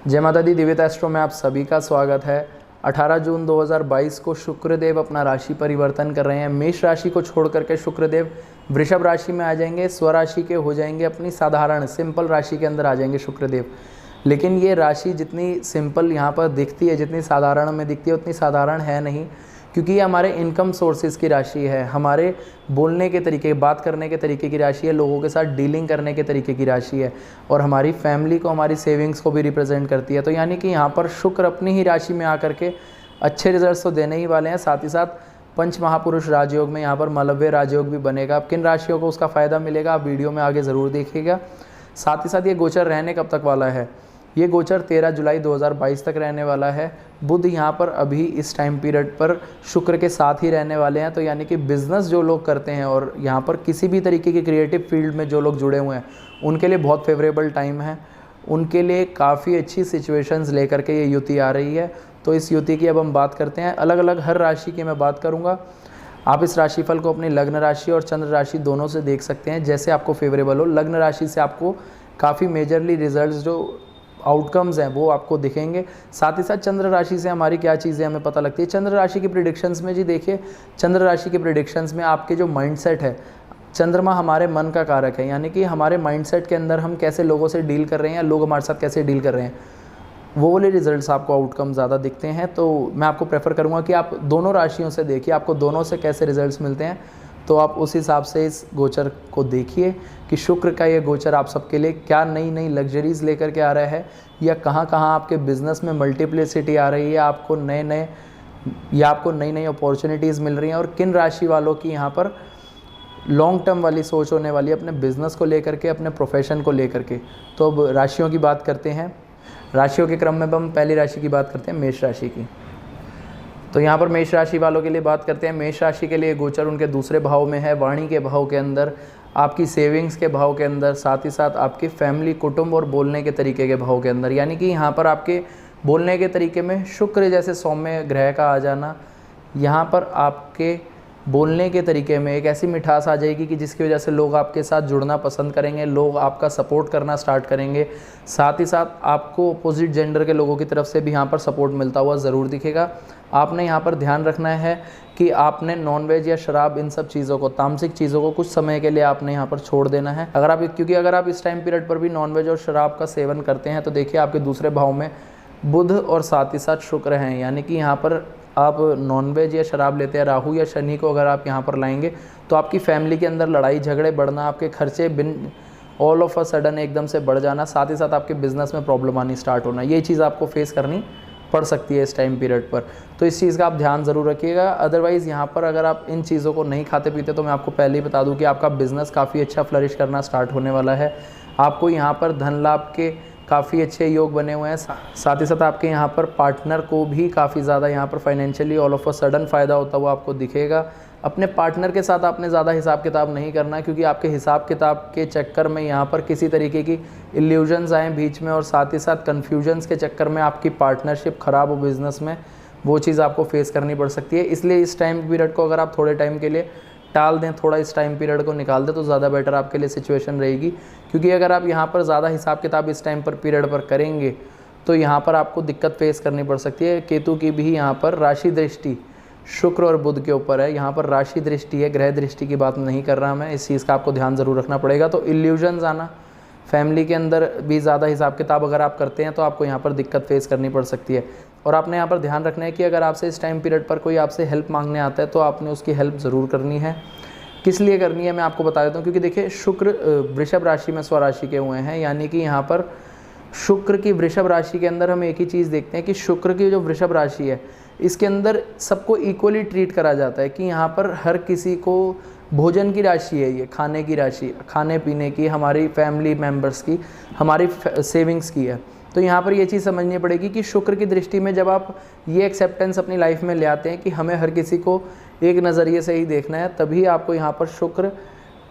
जय माता दी। दिव्यता एस्ट्रो में आप सभी का स्वागत है। 18 जून 2022 को शुक्रदेव अपना राशि परिवर्तन कर रहे हैं। मेष राशि को छोड़ करके शुक्रदेव वृषभ राशि में आ जाएंगे, स्वराशि के हो जाएंगे, अपनी साधारण सिंपल राशि के अंदर आ जाएंगे शुक्रदेव। लेकिन ये राशि जितनी सिंपल यहाँ पर दिखती है, जितनी साधारण में दिखती है, उतनी साधारण है नहीं, क्योंकि ये हमारे इनकम सोर्सेज की राशि है, हमारे बोलने के तरीके, बात करने के तरीके की राशि है, लोगों के साथ डीलिंग करने के तरीके की राशि है, और हमारी फैमिली को, हमारी सेविंग्स को भी रिप्रेजेंट करती है। तो यानी कि यहाँ पर शुक्र अपनी ही राशि में आकर के अच्छे रिजल्ट्स तो देने ही वाले हैं। साथ ही साथ पंच महापुरुष राजयोग में यहाँ पर मलव्य राजयोग भी बनेगा। अब किन राशियों को उसका फ़ायदा मिलेगा आप वीडियो में आगे ज़रूर देखिएगा। साथ ही साथ ये गोचर रहने कब तक वाला है? ये गोचर 13 जुलाई 2022 तक रहने वाला है। बुध यहाँ पर अभी इस टाइम पीरियड पर शुक्र के साथ ही रहने वाले हैं। तो यानी कि बिज़नेस जो लोग करते हैं और यहाँ पर किसी भी तरीके के क्रिएटिव फील्ड में जो लोग जुड़े हुए हैं, उनके लिए बहुत फेवरेबल टाइम है। उनके लिए काफ़ी अच्छी सिचुएशंस लेकर के ये युति आ रही है। तो इस युति की अब हम बात करते हैं। अलग अलग हर राशि की मैं बात करूँगा। आप इस राशिफल को अपनी लग्न राशि और चंद्र राशि दोनों से देख सकते हैं, जैसे आपको फेवरेबल हो। लग्न राशि से आपको काफ़ी मेजरली रिजल्ट्स जो आउटकम्स हैं वो आपको दिखेंगे। साथ ही साथ चंद्र राशि से हमारी क्या चीज़ें हमें पता लगती है। चंद्र राशि की प्रिडिक्शंस में जी देखिए, चंद्र राशि की प्रिडिक्शंस में आपके जो माइंडसेट है, चंद्रमा हमारे मन का कारक है, यानी कि हमारे माइंडसेट के अंदर हम कैसे लोगों से डील कर रहे हैं या लोग हमारे साथ कैसे डील कर रहे हैं, वो वाले रिजल्ट्स आपको आउटकम ज़्यादा दिखते हैं। तो मैं आपको प्रेफर करूँगा कि आप दोनों राशियों से देखिए, आपको दोनों से कैसे रिजल्ट्स मिलते हैं। तो आप उस हिसाब से इस गोचर को देखिए कि शुक्र का ये गोचर आप सबके लिए क्या नई नई लग्जरीज लेकर के आ रहा है, या कहाँ कहाँ आपके बिज़नेस में मल्टीप्लिसिटी आ रही है, आपको नए नई अपॉर्चुनिटीज़ मिल रही हैं, और किन राशि वालों की यहाँ पर लॉन्ग टर्म वाली सोच होने वाली है अपने बिज़नेस को लेकर के, अपने प्रोफेशन को लेकर के। तो अब राशियों की बात करते हैं। राशियों के क्रम में हम पहली राशि की बात करते हैं, मेष राशि की। तो यहाँ पर मेष राशि वालों के लिए बात करते हैं। मेष राशि के लिए गोचर उनके दूसरे भाव में है, वाणी के भाव के अंदर, आपकी सेविंग्स के भाव के अंदर, साथ ही साथ आपकी फैमिली, कुटुंब और बोलने के तरीके के भाव के अंदर। यानी कि यहाँ पर आपके बोलने के तरीके में शुक्र जैसे सौम्य ग्रह का आ जाना, यहाँ पर आपके बोलने के तरीके में एक ऐसी मिठास आ जाएगी कि जिसकी वजह से लोग आपके साथ जुड़ना पसंद करेंगे, लोग आपका सपोर्ट करना स्टार्ट करेंगे। साथ ही साथ आपको अपोजिट जेंडर के लोगों की तरफ से भी यहाँ पर सपोर्ट मिलता हुआ ज़रूर दिखेगा। आपने यहाँ पर ध्यान रखना है कि आपने नॉनवेज या शराब, इन सब चीज़ों को, तामसिक चीज़ों को कुछ समय के लिए आपने यहाँ पर छोड़ देना है। क्योंकि अगर आप इस टाइम पीरियड पर भी नॉनवेज और शराब का सेवन करते हैं तो देखिए आपके दूसरे भाव में बुध और साथ ही साथ शुक्र हैं। यानी कि यहाँ पर आप नॉनवेज या शराब लेते हैं, राहु या शनि को अगर आप यहाँ पर लाएंगे तो आपकी फैमिली के अंदर लड़ाई झगड़े बढ़ना, आपके खर्चे बिन ऑल ऑफ अ सडन एकदम से बढ़ जाना, साथ ही साथ आपके बिज़नेस में प्रॉब्लम आनी स्टार्ट होना, ये चीज़ आपको फेस करनी पड़ सकती है इस टाइम पीरियड पर। तो इस चीज़ का आप ध्यान ज़रूर रखिएगा। अदरवाइज़ यहाँ पर अगर आप इन चीज़ों को नहीं खाते पीते तो मैं आपको पहले ही बता दूँ कि आपका बिज़नेस काफ़ी अच्छा फ्लरिश करना स्टार्ट होने वाला है। आपको यहाँ पर धन लाभ के काफ़ी अच्छे योग बने हुए हैं। साथ ही साथ आपके यहाँ पर पार्टनर को भी काफ़ी ज़्यादा यहाँ पर financially all of a sudden फ़ायदा होता हुआ आपको दिखेगा। अपने पार्टनर के साथ आपने ज़्यादा हिसाब किताब नहीं करना, क्योंकि आपके हिसाब किताब के चक्कर में यहाँ पर किसी तरीके की इल्यूजन्स आए बीच में, और साथ ही साथ कन्फ्यूजन्स के चक्कर में आपकी पार्टनरशिप ख़राब हो बिज़नेस में, वो चीज़ आपको फेस करनी पड़ सकती है। इसलिए इस टाइम पीरियड को अगर आप थोड़े टाइम के लिए टाल दें, थोड़ा इस टाइम पीरियड को निकाल दें, तो ज़्यादा बेटर आपके लिए सिचुएशन रहेगी। क्योंकि अगर आप यहाँ पर ज़्यादा हिसाब किताब इस टाइम पर पीरियड पर करेंगे तो यहाँ पर आपको दिक्कत फेस करनी पड़ सकती है। केतु की भी यहाँ पर राशि दृष्टि शुक्र और बुध के ऊपर है, यहाँ पर राशि दृष्टि है, ग्रह दृष्टि की बात नहीं कर रहा मैं। इस चीज़ का आपको ध्यान ज़रूर रखना पड़ेगा। तो इल्यूजन्स आना, फैमिली के अंदर भी ज़्यादा हिसाब किताब अगर आप करते हैं तो आपको यहाँ पर दिक्कत फेस करनी पड़ सकती है। और आपने यहाँ पर ध्यान रखना है कि अगर आपसे इस टाइम पीरियड पर कोई आपसे हेल्प मांगने आता है तो आपने उसकी हेल्प ज़रूर करनी है। किस लिए करनी है मैं आपको बता देता हूँ। क्योंकि देखिए शुक्र वृषभ राशि में स्वराशि के हुए हैं, यानी कि यहाँ पर शुक्र की वृषभ राशि के अंदर हम एक ही चीज़ देखते हैं कि शुक्र की जो वृषभ राशि है इसके अंदर सबको इक्वली ट्रीट करा जाता है, कि यहाँ पर हर किसी को भोजन की राशि है, ये खाने की राशि, खाने पीने की, हमारी फैमिली मेम्बर्स की, हमारी सेविंग्स की है। तो यहाँ पर ये चीज़ समझनी पड़ेगी कि शुक्र की दृष्टि में जब आप ये एक्सेप्टेंस अपनी लाइफ में ले आते हैं कि हमें हर किसी को एक नज़रिए से ही देखना है, तभी आपको यहाँ पर शुक्र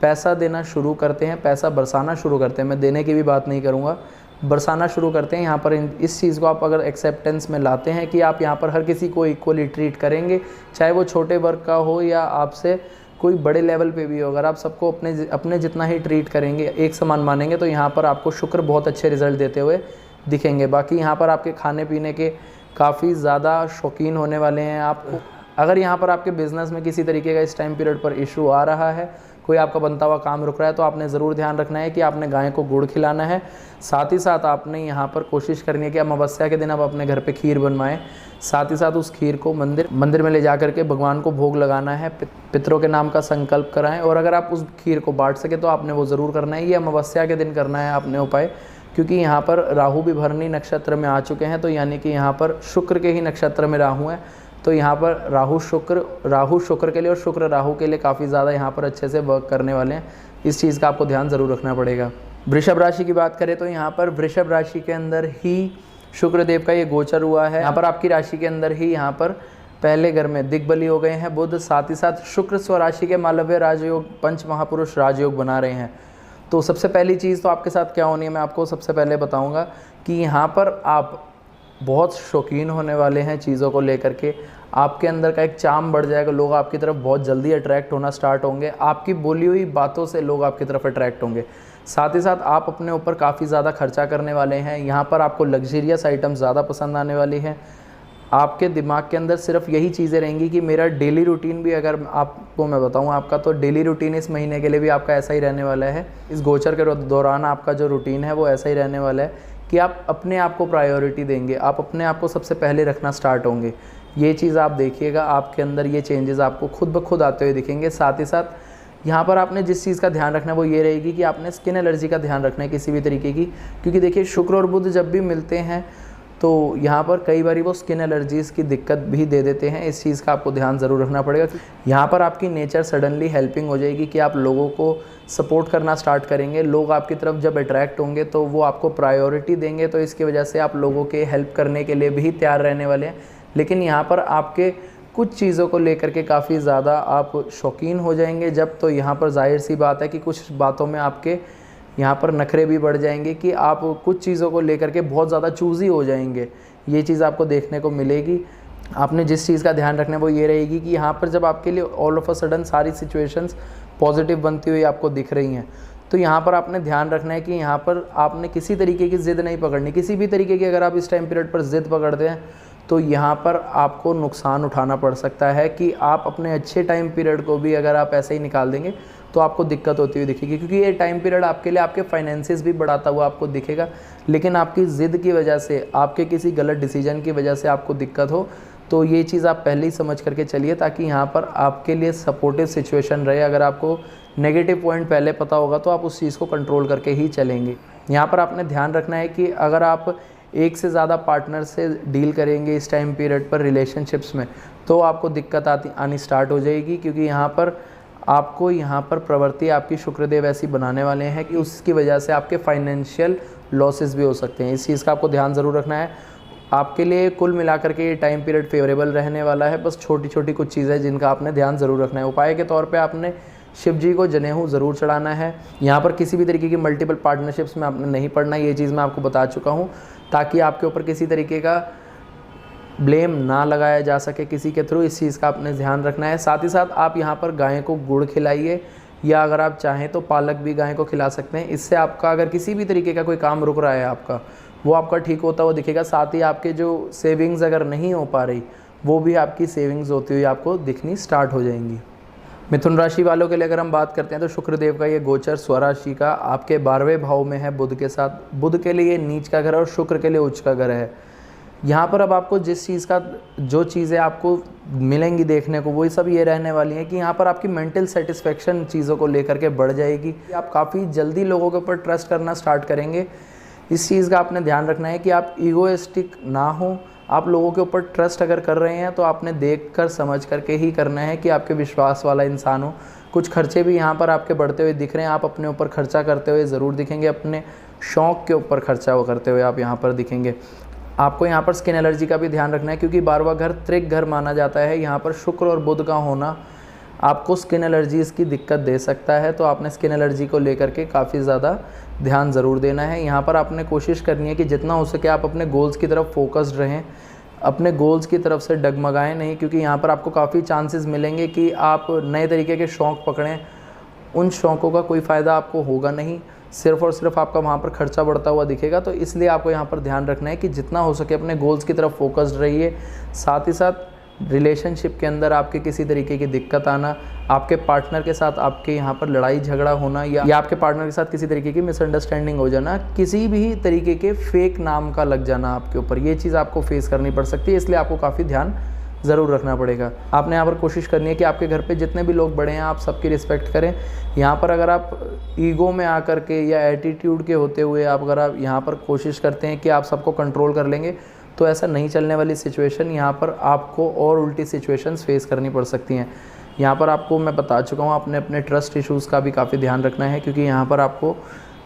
पैसा देना शुरू करते हैं, पैसा बरसाना शुरू करते हैं। मैं देने की भी बात नहीं करूँगा, बरसाना शुरू करते हैं। यहाँ पर इस चीज़ को आप अगर एक्सेप्टेंस में लाते हैं कि आप यहाँ पर हर किसी को इक्वली ट्रीट करेंगे, चाहे वो छोटे वर्ग का हो या आपसे कोई बड़े लेवल पे भी हो, अगर आप सबको अपने जितना ही ट्रीट करेंगे, एक समान मानेंगे, तो यहाँ पर आपको शुक्र बहुत अच्छे रिजल्ट देते हुए दिखेंगे। बाकी यहाँ पर आपके खाने पीने के काफ़ी ज़्यादा शौकीन होने वाले हैं आपको। अगर यहाँ पर आपके बिज़नेस में किसी तरीके का इस टाइम पीरियड पर इशू आ रहा है, कोई आपका बनता हुआ काम रुक रहा है, तो आपने ज़रूर ध्यान रखना है कि आपने गाय को गुड़ खिलाना है। साथ ही साथ आपने यहाँ पर कोशिश करनी है कि अमावस्या के दिन आप अपने घर पे खीर बनवाएं। साथ ही साथ उस खीर को मंदिर में ले जा करके भगवान को भोग लगाना है, पितरों के नाम का संकल्प कराएं। और अगर आप उस खीर को बांट सके तो आपने वो ज़रूर करना है। ये अमावस्या के दिन करना है आपने उपाय, क्योंकि यहाँ पर राहु भी भरणी नक्षत्र में आ चुके हैं, तो यानी कि यहाँ पर शुक्र के ही नक्षत्र में राहु है। तो यहाँ पर राहु शुक्र के लिए और शुक्र राहु के लिए काफ़ी ज़्यादा यहाँ पर अच्छे से वर्क करने वाले हैं। इस चीज़ का आपको ध्यान ज़रूर रखना पड़ेगा। वृषभ राशि की बात करें तो यहाँ पर वृषभ राशि के अंदर ही शुक्रदेव का ये गोचर हुआ है। यहाँ पर आपकी राशि के अंदर ही यहाँ पर पहले घर में दिग्बली हो गए हैं बुध। साथ ही साथ शुक्र स्वराशि के मालव्य राजयोग, पंच महापुरुष राजयोग बना रहे हैं। तो सबसे पहली चीज़ तो आपके साथ क्या होनी है, मैं आपको सबसे पहले बताऊँगा कि यहाँ पर आप बहुत शौकीन होने वाले हैं चीज़ों को लेकर के। आपके अंदर का एक चार्म बढ़ जाएगा, लोग आपकी तरफ बहुत जल्दी अट्रैक्ट होना स्टार्ट होंगे। आपकी बोली हुई बातों से लोग आपकी तरफ अट्रैक्ट होंगे। साथ ही साथ आप अपने ऊपर काफ़ी ज़्यादा खर्चा करने वाले हैं। यहाँ पर आपको लग्जरियस आइटम ज़्यादा पसंद आने वाली हैं। आपके दिमाग के अंदर सिर्फ यही चीज़ें रहेंगी कि मेरा डेली रूटीन भी, अगर आपको मैं बताऊँ आपका, तो डेली रूटीन इस महीने के लिए भी आपका ऐसा ही रहने वाला है। इस गोचर के दौरान आपका जो रूटीन है वो ऐसा ही रहने वाला है कि आप अपने आप को प्रायोरिटी देंगे, आप अपने आप को सबसे पहले रखना स्टार्ट होंगे। ये चीज़ आप देखिएगा, आपके अंदर ये चेंजेस आपको खुद ब खुद आते हुए दिखेंगे। साथ ही साथ यहाँ पर आपने जिस चीज़ का ध्यान रखना है वो ये रहेगी कि आपने स्किन एलर्जी का ध्यान रखना है किसी भी तरीके की, क्योंकि देखिए शुक्र और बुध जब भी मिलते हैं तो यहाँ पर कई बार वो स्किन एलर्जीज़ की दिक्कत भी दे देते हैं। इस चीज़ का आपको ध्यान ज़रूर रखना पड़ेगा। यहाँ पर आपकी नेचर सडनली हेल्पिंग हो जाएगी कि आप लोगों को सपोर्ट करना स्टार्ट करेंगे। लोग आपकी तरफ जब अट्रैक्ट होंगे तो वो आपको प्रायोरिटी देंगे, तो इसकी वजह से आप लोगों के हेल्प करने के लिए भी तैयार रहने वाले हैं। लेकिन यहाँ पर आपके कुछ चीज़ों को लेकर के काफ़ी ज़्यादा आप शौकीन हो जाएंगे जब, तो यहाँ पर जाहिर सी बात है कि कुछ बातों में आपके यहाँ पर नखरे भी बढ़ जाएंगे कि आप कुछ चीज़ों को लेकर के बहुत ज़्यादा चूज़ी हो जाएंगे। ये चीज़ आपको देखने को मिलेगी। आपने जिस चीज़ का ध्यान रखना है वो ये रहेगी कि यहाँ पर जब आपके लिए ऑल ऑफ अ सडन सारी सिचुएशंस पॉजिटिव बनती हुई आपको दिख रही हैं, तो यहाँ पर आपने ध्यान रखना है कि यहाँ पर आपने किसी तरीके की ज़िद नहीं पकड़नी। किसी भी तरीके की अगर आप इस टाइम पीरियड पर ज़िद पकड़ते हैं तो यहाँ पर आपको नुकसान उठाना पड़ सकता है कि आप अपने अच्छे टाइम पीरियड को भी अगर आप ऐसे ही निकाल देंगे तो आपको दिक्कत होती हुई दिखेगी, क्योंकि ये टाइम पीरियड आपके लिए आपके फाइनेंसेस भी बढ़ाता हुआ आपको दिखेगा। लेकिन आपकी ज़िद की वजह से, आपके किसी गलत डिसीजन की वजह से आपको दिक्कत हो, तो ये चीज़ आप पहले ही समझ करके चलिए ताकि यहाँ पर आपके लिए सपोर्टिव सिचुएशन रहे। अगर आपको नेगेटिव पॉइंट पहले पता होगा तो आप उस चीज़ को कंट्रोल करके ही चलेंगे। यहाँ पर आपने ध्यान रखना है कि अगर आप एक से ज़्यादा पार्टनर से डील करेंगे इस टाइम पीरियड पर रिलेशनशिप्स में, तो आपको दिक्कत आनी स्टार्ट हो जाएगी, क्योंकि यहाँ पर प्रवृत्ति आपकी शुक्रदेव ऐसी बनाने वाले हैं कि उसकी वजह से आपके फाइनेंशियल लॉसेस भी हो सकते हैं। इस चीज़ का आपको ध्यान ज़रूर रखना है। आपके लिए कुल मिलाकर के ये टाइम पीरियड फेवरेबल रहने वाला है। बस छोटी छोटी कुछ चीज़ें जिनका आपने ध्यान ज़रूर रखना है। उपाय के तौर पे आपने शिव जी को जनेऊ ज़रूर चढ़ाना है। यहाँ पर किसी भी तरीके की मल्टीपल पार्टनरशिप्स में आपने नहीं पड़ना, ये चीज़ मैं आपको बता चुका हूँ, ताकि आपके ऊपर किसी तरीके का ब्लेम ना लगाया जा सके किसी के थ्रू। इस चीज़ का आपने ध्यान रखना है। साथ ही साथ आप यहाँ पर गाय को गुड़ खिलाइए, या अगर आप चाहें तो पालक भी गाय को खिला सकते हैं। इससे आपका अगर किसी भी तरीके का कोई काम रुक रहा है आपका, वो आपका ठीक होता हुआ दिखेगा। साथ ही आपके जो सेविंग्स अगर नहीं हो पा रही, वो भी आपकी सेविंग्स होती हुई आपको दिखनी स्टार्ट हो जाएंगी। मिथुन राशि वालों के लिए अगर हम बात करते हैं तो शुक्रदेव का ये गोचर स्वराशि का आपके 12वें भाव में है बुध के साथ। बुध के लिए नीच का घर और शुक्र के लिए उच्च का घर है। यहाँ पर अब आपको जिस चीज़ का, जो चीज़ें आपको मिलेंगी देखने को, वही सब ये रहने वाली हैं कि यहाँ पर आपकी मेंटल सेटिस्फेक्शन चीज़ों को लेकर के बढ़ जाएगी। आप काफ़ी जल्दी लोगों के ऊपर ट्रस्ट करना स्टार्ट करेंगे। इस चीज़ का आपने ध्यान रखना है कि आप ईगोइस्टिक ना हो। आप लोगों के ऊपर ट्रस्ट अगर कर रहे हैं तो आपने देख कर समझ करके ही करना है कि आपके विश्वास वाला इंसान हो। कुछ खर्चे भी यहाँ पर आपके बढ़ते हुए दिख रहे हैं। आप अपने ऊपर खर्चा करते हुए ज़रूर दिखेंगे, अपने शौक़ के ऊपर खर्चा करते हुए आप यहाँ पर दिखेंगे। आपको यहाँ पर स्किन एलर्जी का भी ध्यान रखना है, क्योंकि 12वां घर त्रिक घर माना जाता है। यहाँ पर शुक्र और बुध का होना आपको स्किन एलर्जीज़ की दिक्कत दे सकता है, तो आपने स्किन एलर्जी को लेकर के काफ़ी ज़्यादा ध्यान ज़रूर देना है। यहाँ पर आपने कोशिश करनी है कि जितना हो सके आप अपने गोल्स की तरफ फोकस्ड रहें, अपने गोल्स की तरफ से डगमगाएं नहीं, क्योंकि यहाँ पर आपको काफ़ी चांसेस मिलेंगे कि आप नए तरीके के शौक़ पकड़ें उन शौक़ों का कोई फ़ायदा आपको होगा नहीं, सिर्फ़ और सिर्फ आपका वहाँ पर खर्चा बढ़ता हुआ दिखेगा। तो इसलिए आपको यहाँ पर ध्यान रखना है कि जितना हो सके अपने गोल्स की तरफ फोकस्ड रहिए। साथ ही साथ रिलेशनशिप के अंदर आपके किसी तरीके की दिक्कत आना, आपके पार्टनर के साथ आपके यहाँ पर लड़ाई झगड़ा होना या आपके पार्टनर के साथ किसी तरीके की मिसअंडरस्टैंडिंग हो जाना, किसी भी तरीके के फेक नाम का लग जाना आपके ऊपर, ये चीज़ आपको फेस करनी पड़ सकती है। इसलिए आपको काफ़ी ध्यान ज़रूर रखना पड़ेगा। आपने यहाँ पर कोशिश करनी है कि आपके घर पे जितने भी लोग बड़े हैं आप सबकी रिस्पेक्ट करें। यहाँ पर अगर आप ईगो में आकर के या एटीट्यूड के होते हुए अगर आप यहाँ पर कोशिश करते हैं कि आप सबको कंट्रोल कर लेंगे, तो ऐसा नहीं चलने वाली सिचुएशन, यहाँ पर आपको और उल्टी सिचुएशंस फेस करनी पड़ सकती हैं। यहाँ पर आपको मैं बता चुका हूँ, अपने ट्रस्ट इश्यूज़ का भी काफ़ी ध्यान रखना है, क्योंकि यहाँ पर आपको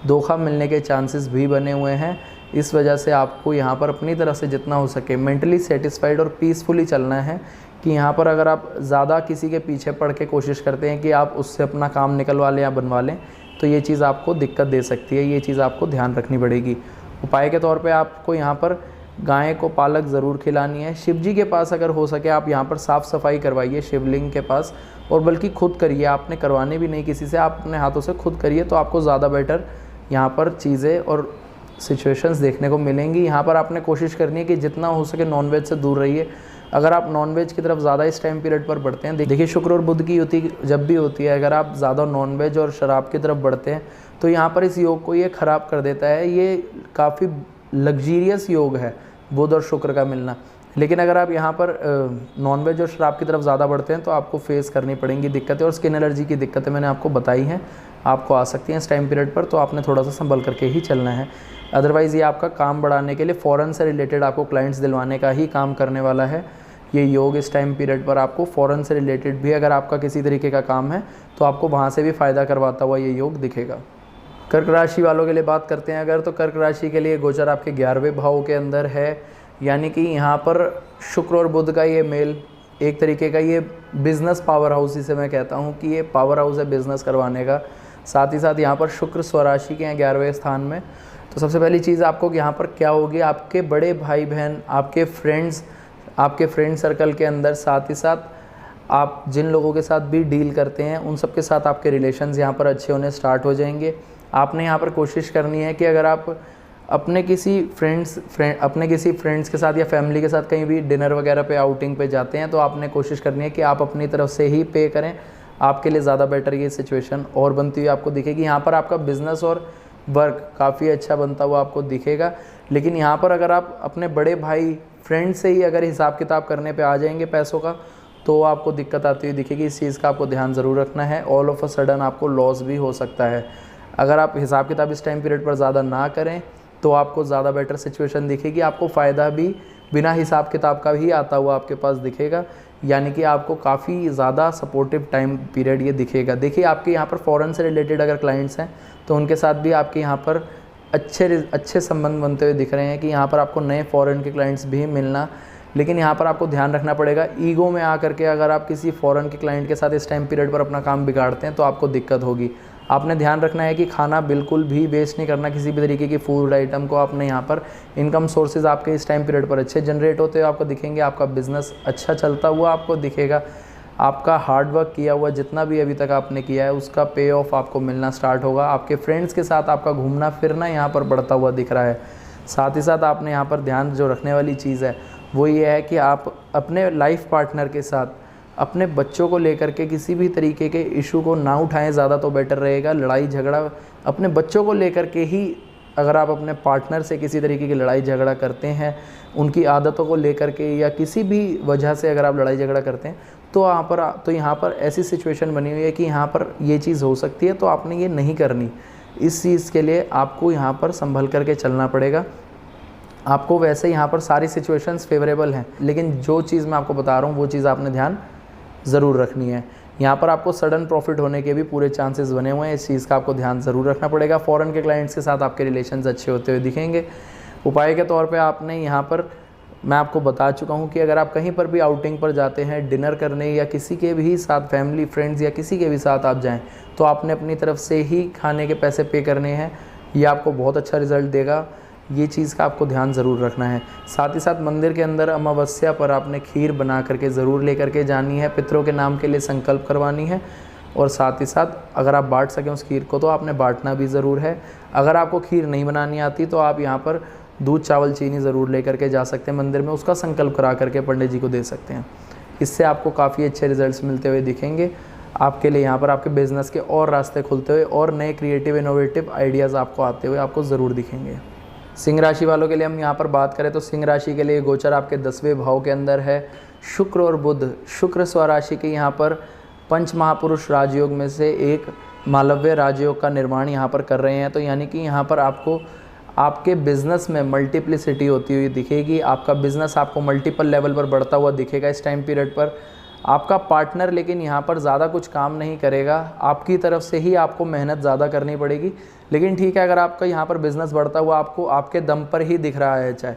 धोखा मिलने के चांसेस भी बने हुए हैं। इस वजह से आपको यहाँ पर अपनी तरफ से जितना हो सके मेंटली सेटिस्फाइड और पीसफुली चलना है। कि यहाँ पर अगर आप ज़्यादा किसी के पीछे पड़ के कोशिश करते हैं कि आप उससे अपना काम निकलवा लें या बनवा लें, तो ये चीज़ आपको दिक्कत दे सकती है। ये चीज़ आपको ध्यान रखनी पड़ेगी। उपाय के तौर पे आपको यहाँ पर गाय को पालक ज़रूर खिलानी है। शिव जी के पास अगर हो सके आप यहाँ पर साफ़ सफाई करवाइए शिवलिंग के पास, और बल्कि खुद करिए, आपने करवाने भी नहीं किसी से, आप अपने हाथों से खुद करिए, तो आपको ज़्यादा बेटर यहाँ पर चीज़ें और सिचुएशंस देखने को मिलेंगी। यहाँ पर आपने कोशिश करनी है कि जितना हो सके नॉनवेज से दूर रहिए। अगर आप नॉनवेज की तरफ ज़्यादा इस टाइम पीरियड पर बढ़ते हैं, देखिए शुक्र और बुध की युति जब भी होती है, अगर आप ज़्यादा नॉनवेज और शराब की तरफ बढ़ते हैं तो यहाँ पर इस योग को ये ख़राब कर देता है। ये काफ़ी लग्जीरियस योग है बुध और शुक्र का मिलना, लेकिन अगर आप यहाँ पर नॉनवेज और शराब की तरफ ज़्यादा बढ़ते हैं तो आपको फेस करनी पड़ेंगी दिक्कतें। और स्किन एलर्जी की दिक्कतें मैंने आपको बताई हैं, आपको आ सकती हैं इस टाइम पीरियड पर, तो आपने थोड़ा सा संभल करके ही चलना है। अदरवाइज़ ये आपका काम बढ़ाने के लिए, फ़ॉरेन से रिलेटेड आपको क्लाइंट्स दिलवाने का ही काम करने वाला है ये योग। इस टाइम पीरियड पर आपको फ़ॉरेन से रिलेटेड भी अगर आपका किसी तरीके का काम है तो आपको वहाँ से भी फ़ायदा करवाता हुआ ये योग दिखेगा। कर्क राशि वालों के लिए बात करते हैं अगर, तो कर्क राशि के लिए गोचर आपके 11वें भाव के अंदर है, यानी कि यहाँ पर शुक्र और बुध का ये मेल एक तरीके का ये बिज़नेस पावर हाउस, इसे मैं कहता हूँ कि ये पावर हाउस है बिज़नेस करवाने का। साथ ही साथ यहाँ पर शुक्र स्वराशि के हैं 11वें स्थान में। तो सबसे पहली चीज़ आपको यहाँ पर क्या होगी, आपके बड़े भाई बहन, आपके फ्रेंड्स, आपके फ्रेंड सर्कल के अंदर, साथ ही साथ आप जिन लोगों के साथ भी डील करते हैं उन सब के साथ आपके रिलेशंस यहाँ पर अच्छे होने स्टार्ट हो जाएंगे। आपने यहाँ पर कोशिश करनी है कि अगर आप अपने किसी फ्रेंड्स के साथ या फैमिली के साथ कहीं भी डिनर वगैरह पे आउटिंग पे जाते हैं, तो आपने कोशिश करनी है कि आप अपनी तरफ से ही पे करें। आपके लिए ज़्यादा बेटर ये सिचुएशन और बनती हुई आपको दिखेगी। यहाँ पर आपका बिज़नेस और वर्क काफ़ी अच्छा बनता हुआ आपको दिखेगा। लेकिन यहाँ पर अगर आप अपने बड़े भाई फ्रेंड से ही अगर हिसाब किताब करने पे आ जाएंगे पैसों का, तो आपको दिक्कत आती हुई दिखेगी। इस चीज़ का आपको ध्यान ज़रूर रखना है। ऑल ऑफ अ सडन आपको लॉस भी हो सकता है। अगर आप हिसाब किताब इस टाइम पीरियड पर ज़्यादा ना करें तो आपको ज़्यादा बेटर सिचुएशन दिखेगी। आपको फ़ायदा भी बिना हिसाब किताब का ही आता हुआ आपके पास दिखेगा, यानी कि आपको काफ़ी ज़्यादा सपोर्टिव टाइम पीरियड ये दिखेगा। देखिए आपके यहाँ पर फ़ॉरेन से रिलेटेड अगर क्लाइंट्स हैं तो उनके साथ भी आपके यहाँ पर अच्छे संबंध बनते हुए दिख रहे हैं कि यहाँ पर आपको नए फ़ॉरेन के क्लाइंट्स भी मिलना। लेकिन यहाँ पर आपको ध्यान रखना पड़ेगा, ईगो में आकर के अगर आप किसी फ़ॉरेन के क्लाइंट के साथ इस टाइम पीरियड पर अपना काम बिगाड़ते हैं तो आपको दिक्कत होगी। आपने ध्यान रखना है कि खाना बिल्कुल भी वेस्ट नहीं करना, किसी भी तरीके की फूड आइटम को। आपने यहाँ पर इनकम सोर्सेज आपके इस टाइम पीरियड पर अच्छे जनरेट होते हुए आपको दिखेंगे। आपका बिज़नेस अच्छा चलता हुआ आपको दिखेगा। आपका हार्ड वर्क किया हुआ जितना भी अभी तक आपने किया है उसका पे ऑफ आपको मिलना स्टार्ट होगा। आपके फ्रेंड्स के साथ आपका घूमना फिरना यहाँ पर बढ़ता हुआ दिख रहा है। साथ ही साथ आपने यहाँ पर ध्यान जो रखने वाली चीज़ है वो ये है कि आप अपने लाइफ पार्टनर के साथ अपने बच्चों को लेकर के किसी भी तरीके के इशू को ना उठाएं, ज़्यादा तो बेटर रहेगा। लड़ाई झगड़ा अपने बच्चों को लेकर के ही, अगर आप अपने पार्टनर से किसी तरीके की लड़ाई झगड़ा करते हैं, उनकी आदतों को लेकर के या किसी भी वजह से अगर आप लड़ाई झगड़ा करते हैं तो यहाँ पर ऐसी सिचुएशन बनी हुई है कि यहाँ पर ये चीज़ हो सकती है, तो आपने ये नहीं करनी। इस चीज़ के लिए आपको यहाँ पर संभल करके चलना पड़ेगा। आपको वैसे यहाँ पर सारी सिचुएशंस फेवरेबल हैं, लेकिन जो चीज़ मैं आपको बता रहा हूँ वो चीज़ आपने ध्यान ज़रूर रखनी है। यहाँ पर आपको सडन प्रॉफिट होने के भी पूरे चांसेस बने हुए हैं। इस चीज़ का आपको ध्यान ज़रूर रखना पड़ेगा। फ़ॉरेन के क्लाइंट्स के साथ आपके रिलेशंस अच्छे होते हुए दिखेंगे। उपाय के तौर पे आपने यहाँ पर, मैं आपको बता चुका हूँ कि अगर आप कहीं पर भी आउटिंग पर जाते हैं डिनर करने या किसी के भी साथ, फैमिली फ्रेंड्स या किसी के भी साथ आप जाएँ, तो आपने अपनी तरफ से ही खाने के पैसे पे करने हैं। ये आपको बहुत अच्छा रिज़ल्ट देगा। ये चीज़ का आपको ध्यान ज़रूर रखना है। साथ ही साथ मंदिर के अंदर अमावस्या पर आपने खीर बना करके ज़रूर लेकर के जानी है। पितरों के नाम के लिए संकल्प करवानी है। और साथ ही साथ अगर आप बांट सकें उस खीर को तो आपने बांटना भी ज़रूर है। अगर आपको खीर नहीं बनानी आती तो आप यहाँ पर दूध चावल चीनी ज़रूर लेकर के जा सकते हैं मंदिर में, उसका संकल्प करा करके पंडित जी को दे सकते हैं। इससे आपको काफ़ी अच्छे रिजल्ट्स मिलते हुए दिखेंगे। आपके लिए यहाँ पर आपके बिज़नेस के और रास्ते खुलते हुए और नए क्रिएटिव इनोवेटिव आइडियाज़ आपको आते हुए आपको ज़रूर दिखेंगे। सिंह राशि वालों के लिए हम यहाँ पर बात करें तो सिंह राशि के लिए गोचर आपके 10वें भाव के अंदर है। शुक्र और बुध, शुक्र स्वराशि के यहाँ पर पंच महापुरुष राजयोग में से एक मालव्य राजयोग का निर्माण यहाँ पर कर रहे हैं। तो यानी कि यहाँ पर आपको आपके बिज़नेस में मल्टीप्लिसिटी होती हुई दिखेगी। आपका बिज़नेस आपको मल्टीपल लेवल पर बढ़ता हुआ दिखेगा इस टाइम पीरियड पर। आपका पार्टनर लेकिन यहाँ पर ज़्यादा कुछ काम नहीं करेगा, आपकी तरफ से ही आपको मेहनत ज़्यादा करनी पड़ेगी। लेकिन ठीक है, अगर आपका यहाँ पर बिज़नेस बढ़ता हुआ आपको आपके दम पर ही दिख रहा है चाहे,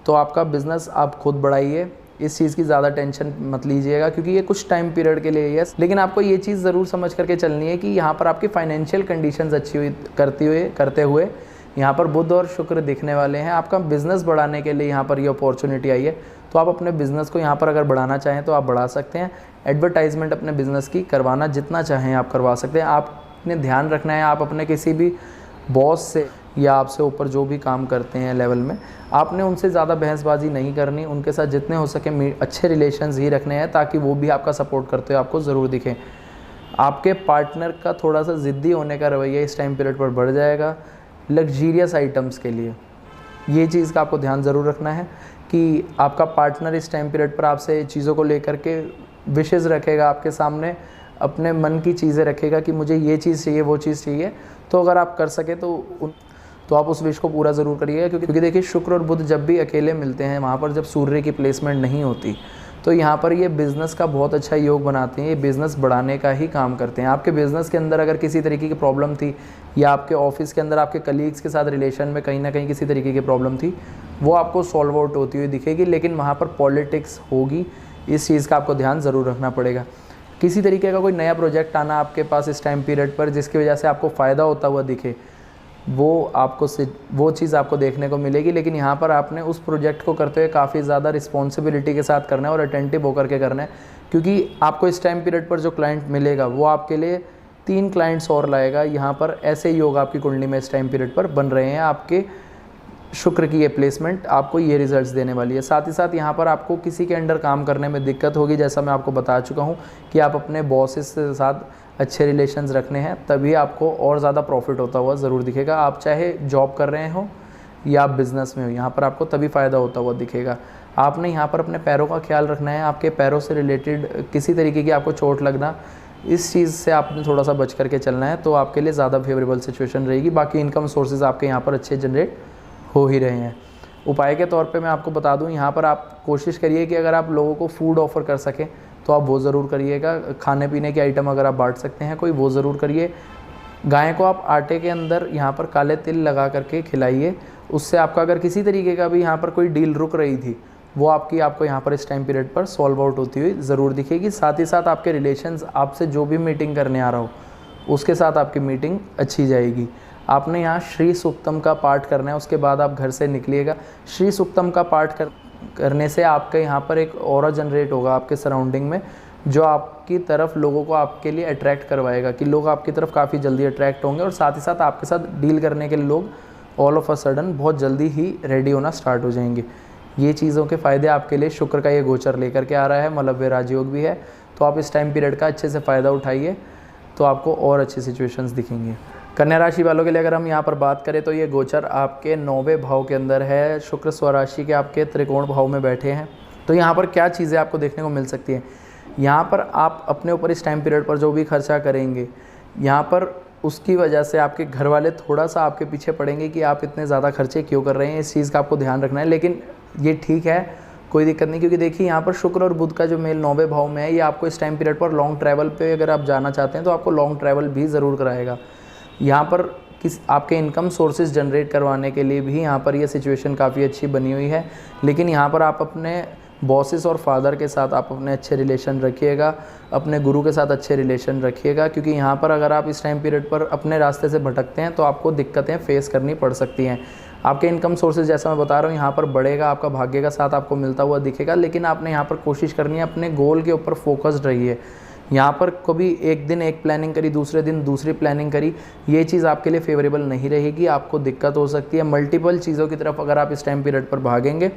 तो आपका बिज़नेस आप खुद बढ़ाइए। इस चीज़ की ज़्यादा टेंशन मत लीजिएगा क्योंकि ये कुछ टाइम पीरियड के लिए है। लेकिन आपको ये चीज़ ज़रूर समझ करके चलनी है कि यहाँ पर आपकी फाइनेंशियल कंडीशंस अच्छी हुई करते हुए यहाँ पर बुध और शुक्र दिखने वाले हैं। आपका बिज़नेस बढ़ाने के लिए यहाँ पर ये अपॉर्चुनिटी आई है। तो आप अपने बिज़नेस को यहाँ पर अगर बढ़ाना चाहें तो आप बढ़ा सकते हैं। एडवर्टाइजमेंट अपने बिज़नेस की करवाना जितना चाहें आप करवा सकते हैं। आपने ध्यान रखना है, आप अपने किसी भी बॉस से या आपसे ऊपर जो भी काम करते हैं लेवल में, आपने उनसे ज़्यादा बहसबाजी नहीं करनी। उनके साथ जितने हो सके अच्छे रिलेशंस ही रखने हैं ताकि वो भी आपका सपोर्ट करते हुए आपको ज़रूर दिखें। आपके पार्टनर का थोड़ा सा ज़िद्दी होने का रवैया इस टाइम पीरियड पर बढ़ जाएगा लग्जीरियस आइटम्स के लिए। ये चीज़ का आपको ध्यान ज़रूर रखना है कि आपका पार्टनर इस टाइम पीरियड पर आपसे चीज़ों को लेकर के विशेज़ रखेगा, आपके सामने अपने मन की चीज़ें रखेगा कि मुझे ये चीज़ चाहिए, वो चीज़ चाहिए। तो अगर आप कर सके तो आप उस विश को पूरा ज़रूर करिएगा क्योंकि देखिए शुक्र और बुध जब भी अकेले मिलते हैं, वहाँ पर जब सूर्य की प्लेसमेंट नहीं होती, तो यहाँ पर ये बिज़नेस का बहुत अच्छा योग बनाते हैं। ये बिज़नेस बढ़ाने का ही काम करते हैं। आपके बिज़नेस के अंदर अगर किसी तरीके की प्रॉब्लम थी या आपके ऑफिस के अंदर आपके कलीग्स के साथ रिलेशन में कहीं ना कहीं किसी तरीके की प्रॉब्लम थी, वो आपको सॉल्व आउट होती हुई दिखेगी। लेकिन वहाँ पर पॉलिटिक्स होगी, इस चीज़ का आपको ध्यान ज़रूर रखना पड़ेगा। किसी तरीके का कोई नया प्रोजेक्ट आना आपके पास इस टाइम पीरियड पर जिसकी वजह से आपको फ़ायदा होता हुआ दिखे, वो चीज़ आपको देखने को मिलेगी। लेकिन यहाँ पर आपने उस प्रोजेक्ट को करते हुए काफ़ी ज़्यादा रिस्पॉन्सिबिलिटी के साथ करना है और अटेंटिव होकर के करना है क्योंकि आपको इस टाइम पीरियड पर जो क्लाइंट मिलेगा वो आपके लिए 3 क्लाइंट्स और लाएगा। यहाँ पर ऐसे योग आपकी कुंडली में इस टाइम पीरियड पर बन रहे हैं। आपके शुक्र की ये प्लेसमेंट आपको ये रिजल्ट्स देने वाली है। साथ ही साथ यहाँ पर आपको किसी के अंडर काम करने में दिक्कत होगी, जैसा मैं आपको बता चुका हूँ कि आप अपने बॉसेस के साथ अच्छे रिलेशंस रखने हैं, तभी आपको और ज़्यादा प्रॉफिट होता हुआ ज़रूर दिखेगा। आप चाहे जॉब कर रहे हो या आप बिज़नेस में हो, यहाँ पर आपको तभी फ़ायदा होता हुआ दिखेगा। आपने यहाँ पर अपने पैरों का ख्याल रखना है। आपके पैरों से रिलेटेड किसी तरीके की आपको चोट लगना, इस चीज़ से आपने थोड़ा सा बच करके चलना है, तो आपके लिए ज़्यादा फेवरेबल सिचुएशन रहेगी। बाकी इनकम सोर्सेज आपके यहाँ पर अच्छे जनरेट हो ही रहे हैं। उपाय के तौर पे मैं आपको बता दूं, यहाँ पर आप कोशिश करिए कि अगर आप लोगों को फूड ऑफ़र कर सकें तो आप वो ज़रूर करिएगा। खाने पीने के आइटम अगर आप बांट सकते हैं कोई, वो ज़रूर करिए। गाय को आप आटे के अंदर यहाँ पर काले तिल लगा करके खिलाइए। उससे आपका अगर किसी तरीके का भी यहाँ पर कोई डील रुक रही थी, वो आपको यहाँ पर इस टाइम पीरियड पर सॉल्व आउट होती हुई ज़रूर दिखेगी। साथ ही साथ आपके रिलेशंस, आपसे जो भी मीटिंग करने आ रहा हो उसके साथ आपकी मीटिंग अच्छी जाएगी। आपने यहाँ श्री सूक्तम का पाठ करना है, उसके बाद आप घर से निकलिएगा। श्री सूक्तम का पाठ करने से आपके यहाँ पर एक ऑरा जनरेट होगा आपके सराउंडिंग में, जो आपकी तरफ लोगों को आपके लिए अट्रैक्ट करवाएगा कि लोग आपकी तरफ काफ़ी जल्दी अट्रैक्ट होंगे और साथ ही साथ आपके साथ डील करने के लिए लोग ऑल ऑफ अ सडन बहुत जल्दी ही रेडी होना स्टार्ट हो जाएंगे। ये चीज़ों के फ़ायदे आपके लिए शुक्र का ये गोचर लेकर के आ रहा है, मलव्य राजयोग भी है। तो आप इस टाइम पीरियड का अच्छे से फ़ायदा उठाइए, तो आपको और अच्छी सिचुएशंस दिखेंगी। कन्या राशि वालों के लिए अगर हम यहाँ पर बात करें तो ये गोचर आपके 9वें भाव के अंदर है। शुक्र स्वराशि के आपके त्रिकोण भाव में बैठे हैं। तो यहाँ पर क्या चीज़ें आपको देखने को मिल सकती हैं, यहाँ पर आप अपने ऊपर इस टाइम पीरियड पर जो भी खर्चा करेंगे, यहाँ पर उसकी वजह से आपके घर वाले थोड़ा सा आपके पीछे पड़ेंगे कि आप इतने ज़्यादा खर्चे क्यों कर रहे हैं। इस चीज़ का आपको ध्यान रखना है। लेकिन ये ठीक है, कोई दिक्कत नहीं, क्योंकि देखिए यहाँ पर शुक्र और बुध का जो मेल 9वें भाव में है, ये आपको इस टाइम पीरियड पर लॉन्ग ट्रैवल पे अगर आप जाना चाहते हैं तो आपको लॉन्ग ट्रैवल भी ज़रूर कराएगा। यहाँ पर आपके इनकम सोर्सेज जनरेट करवाने के लिए भी यहाँ पर ये सिचुएशन काफ़ी अच्छी बनी हुई है। लेकिन यहाँ पर आप अपने बॉसेस और फादर के साथ आप अपने अच्छे रिलेशन रखिएगा, अपने गुरु के साथ अच्छे रिलेशन रखिएगा, क्योंकि यहाँ पर अगर आप इस टाइम पीरियड पर अपने रास्ते से भटकते हैं तो आपको दिक्कतें फेस करनी पड़ सकती हैं। आपके इनकम सोर्सेज जैसा मैं बता रहा हूँ यहाँ पर बढ़ेगा, आपका भाग्य का साथ आपको मिलता हुआ दिखेगा। लेकिन आपने यहाँ पर कोशिश करनी है, अपने गोल के ऊपर फोकस्ड रहिए, यहाँ पर कभी एक दिन एक प्लानिंग करी, दूसरे दिन दूसरी प्लानिंग करी, ये चीज़ आपके लिए फेवरेबल नहीं रहेगी, आपको दिक्कत हो सकती है। मल्टीपल चीज़ों की तरफ अगर आप इस टाइम पीरियड पर भागेंगे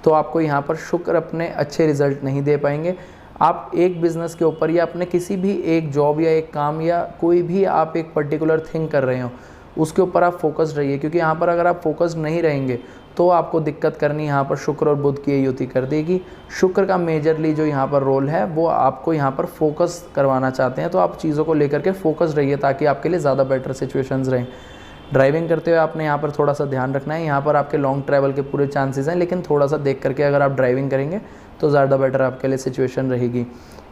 तो आपको यहाँ पर शुक्र अपने अच्छे रिजल्ट नहीं दे पाएंगे। आप एक बिज़नेस के ऊपर या अपने किसी भी एक जॉब या एक काम या कोई भी आप एक पर्टिकुलर थिंग कर रहे हो उसके ऊपर आप फोकस्ड रहिए, क्योंकि यहाँ पर अगर आप फोकस्ड नहीं रहेंगे तो आपको दिक्कत करनी यहाँ पर शुक्र और बुध की युति कर देगी। शुक्र का मेजरली जो यहाँ पर रोल है वो आपको यहाँ पर फोकस करवाना चाहते हैं, तो आप चीज़ों को लेकर के फोकस रहिए ताकि आपके लिए ज़्यादा बेटर सिचुएशंस रहें। ड्राइविंग करते हुए आपने यहाँ पर थोड़ा सा ध्यान रखना है, यहाँ पर आपके लॉन्ग ट्रैवल के पूरे चांसेस हैं, लेकिन थोड़ा सा देख करके अगर आप ड्राइविंग करेंगे तो ज़्यादा बेटर आपके लिए सिचुएशन रहेगी।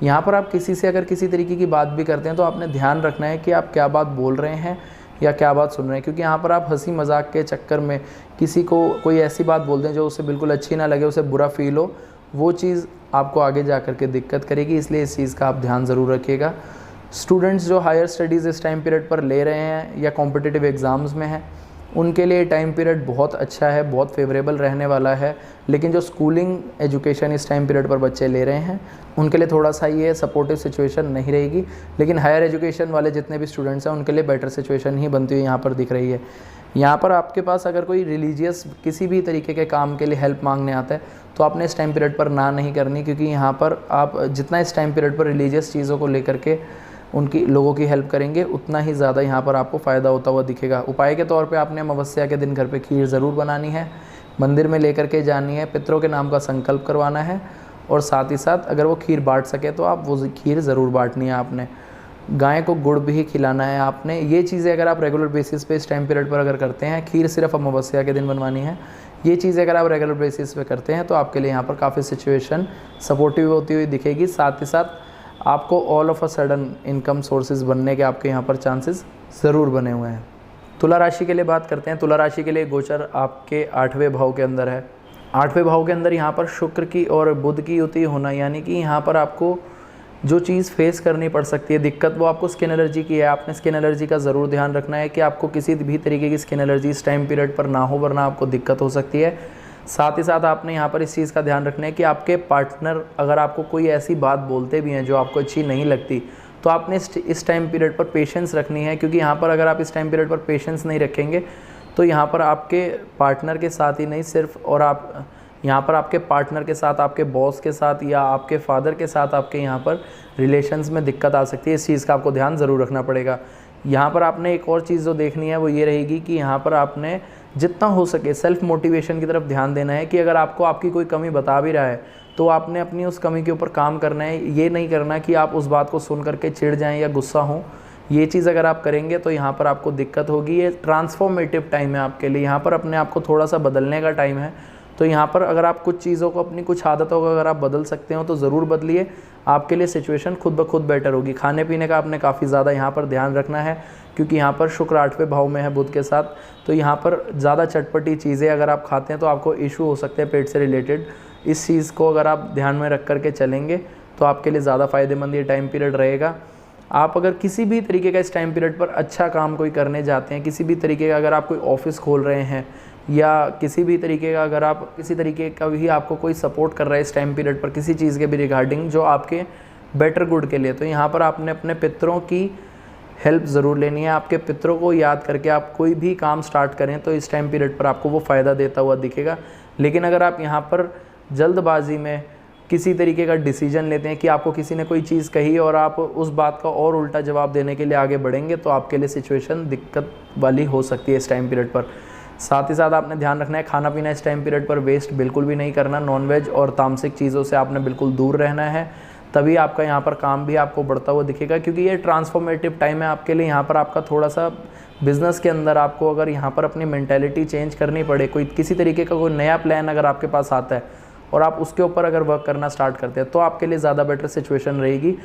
यहाँ पर आप किसी से अगर किसी तरीके की बात भी करते हैं तो आपने ध्यान रखना है कि आप क्या बात बोल रहे हैं या क्या बात सुन रहे हैं, क्योंकि यहाँ पर आप हंसी मजाक के चक्कर में किसी को कोई ऐसी बात बोल दें जो उसे बिल्कुल अच्छी ना लगे, उसे बुरा फील हो, वो चीज़ आपको आगे जा कर के दिक्कत करेगी, इसलिए इस चीज़ का आप ध्यान ज़रूर रखिएगा। स्टूडेंट्स जो हायर स्टडीज़ इस टाइम पीरियड पर ले रहे हैं या कॉम्पिटिटिव एग्ज़ाम्स में हैं उनके लिए टाइम पीरियड बहुत अच्छा है, बहुत फेवरेबल रहने वाला है। लेकिन जो स्कूलिंग एजुकेशन इस टाइम पीरियड पर बच्चे ले रहे हैं उनके लिए थोड़ा सा ये सपोर्टिव सिचुएशन नहीं रहेगी, लेकिन हायर एजुकेशन वाले जितने भी स्टूडेंट्स हैं उनके लिए बेटर सिचुएशन ही बनती हुई यहाँ पर दिख रही है। यहाँ पर आपके पास अगर कोई रिलीजियस किसी भी तरीके के काम के लिए हेल्प मांगने आता है तो आपने इस टाइम पीरियड पर ना नहीं करनी, क्योंकि यहाँ पर आप जितना इस टाइम पीरियड पर रिलीजियस चीज़ों को लेकर के उनकी लोगों की हेल्प करेंगे उतना ही ज़्यादा यहाँ पर आपको फ़ायदा होता हुआ दिखेगा। उपाय के तौर पे आपने अमावस्या के दिन घर पे खीर ज़रूर बनानी है, मंदिर में लेकर के जानी है, पितरों के नाम का संकल्प करवाना है, और साथ ही साथ अगर वो खीर बांट सके तो आप वो खीर ज़रूर बांटनी है आपने। गाय को गुड़ भी खिलाना है आपने। ये चीज़ें अगर आप रेगुलर बेसिस पे इस टाइम पीरियड पर अगर करते हैं, खीर सिर्फ अमावस्या के दिन बनवानी है, ये चीज़ें अगर आप रेगुलर बेसिस पे करते हैं तो आपके लिए यहाँ पर काफ़ी सिचुएशन सपोर्टिव होती हुई दिखेगी। साथ ही साथ आपको all of a sudden income sources बनने के आपके यहाँ पर चांसेस ज़रूर बने हुए हैं। तुला राशि के लिए बात करते हैं। तुला राशि के लिए गोचर आपके 8वें भाव के अंदर है। 8वें भाव के अंदर यहाँ पर शुक्र की और बुध की युति होना, यानी कि यहाँ पर आपको जो चीज़ फेस करनी पड़ सकती है दिक्कत, वो आपको स्किन एलर्जी की है। आपने स्किन एलर्जी का ज़रूर ध्यान रखना है कि आपको किसी भी तरीके की स्किन एलर्जी इस टाइम पीरियड पर ना हो, वरना आपको दिक्कत हो सकती है। साथ ही साथ आपने यहाँ पर इस चीज़ का ध्यान रखना है कि आपके पार्टनर अगर आपको कोई ऐसी बात बोलते भी हैं जो आपको अच्छी नहीं लगती तो आपने इस टाइम पीरियड पर पेशेंस रखनी है, क्योंकि यहाँ पर अगर आप इस टाइम पीरियड पर पेशेंस नहीं रखेंगे तो यहाँ पर आपके पार्टनर के साथ ही नहीं सिर्फ, और आप यहाँ पर आपके पार्टनर के साथ, आपके बॉस के साथ या आपके फादर के साथ आपके यहाँ पर रिलेशंस में दिक्कत आ सकती है। इस चीज़ का आपको ध्यान ज़रूर रखना पड़ेगा। यहाँ पर आपने एक और चीज़ जो देखनी है वो ये रहेगी कि यहाँ पर आपने जितना हो सके सेल्फ मोटिवेशन की तरफ ध्यान देना है, कि अगर आपको आपकी कोई कमी बता भी रहा है तो आपने अपनी उस कमी के ऊपर काम करना है। ये नहीं करना कि आप उस बात को सुन करके चिढ़ जाएं या गुस्सा हों। ये चीज़ अगर आप करेंगे तो यहाँ पर आपको दिक्कत होगी। ये ट्रांसफॉर्मेटिव टाइम है आपके लिए, यहाँ पर अपने आप को थोड़ा सा बदलने का टाइम है। तो यहाँ पर अगर आप कुछ चीज़ों को, अपनी कुछ आदतों को अगर आप बदल सकते हो तो ज़रूर बदलिए, आपके लिए सिचुएशन खुद ब खुद बेटर होगी। खाने पीने का आपने काफ़ी ज़्यादा यहाँ पर ध्यान रखना है, क्योंकि यहाँ पर शुक्र 8वें भाव में है बुध के साथ, तो यहाँ पर ज़्यादा चटपटी चीज़ें अगर आप खाते हैं तो आपको इशू हो सकते हैं पेट से रिलेटेड। इस चीज़ को अगर आप ध्यान में रख करके चलेंगे तो आपके लिए ज़्यादा फ़ायदेमंद ये टाइम पीरियड रहेगा। आप अगर किसी भी तरीके का इस टाइम पीरियड पर अच्छा काम कोई करने जाते हैं, किसी भी तरीके का अगर आप कोई ऑफिस खोल रहे हैं या किसी भी तरीके का अगर आप किसी तरीके का भी आपको कोई सपोर्ट कर रहा है इस टाइम पीरियड पर किसी चीज़ के भी रिगार्डिंग जो आपके बेटर गुड के लिए, तो यहाँ पर आपने अपने पितरों की हेल्प ज़रूर लेनी है। आपके पितरों को याद करके आप कोई भी काम स्टार्ट करें तो इस टाइम पीरियड पर आपको वो फ़ायदा देता हुआ दिखेगा। लेकिन अगर आप यहाँ पर जल्दबाजी में किसी तरीके का डिसीजन लेते हैं कि आपको किसी ने कोई चीज़ कही और आप उस बात का और उल्टा जवाब देने के लिए आगे बढ़ेंगे तो आपके लिए सिचुएशन दिक्कत वाली हो सकती है इस टाइम पीरियड पर। साथ ही साथ आपने ध्यान रखना है खाना पीना इस टाइम पीरियड पर वेस्ट बिल्कुल भी नहीं करना। नॉनवेज और तामसिक चीज़ों से आपने बिल्कुल दूर रहना है, तभी आपका यहाँ पर काम भी आपको बढ़ता हुआ दिखेगा, क्योंकि ये ट्रांसफॉर्मेटिव टाइम है आपके लिए। यहाँ पर आपका थोड़ा सा बिज़नेस के अंदर आपको अगर यहाँ पर अपनी मेंटालिटी चेंज करनी पड़े, कोई किसी तरीके का कोई नया प्लान अगर आपके पास आता है और आप उसके ऊपर अगर वर्क करना स्टार्ट करते हैं तो आपके लिए ज़्यादा बेटर सिचुएशन रहेगी।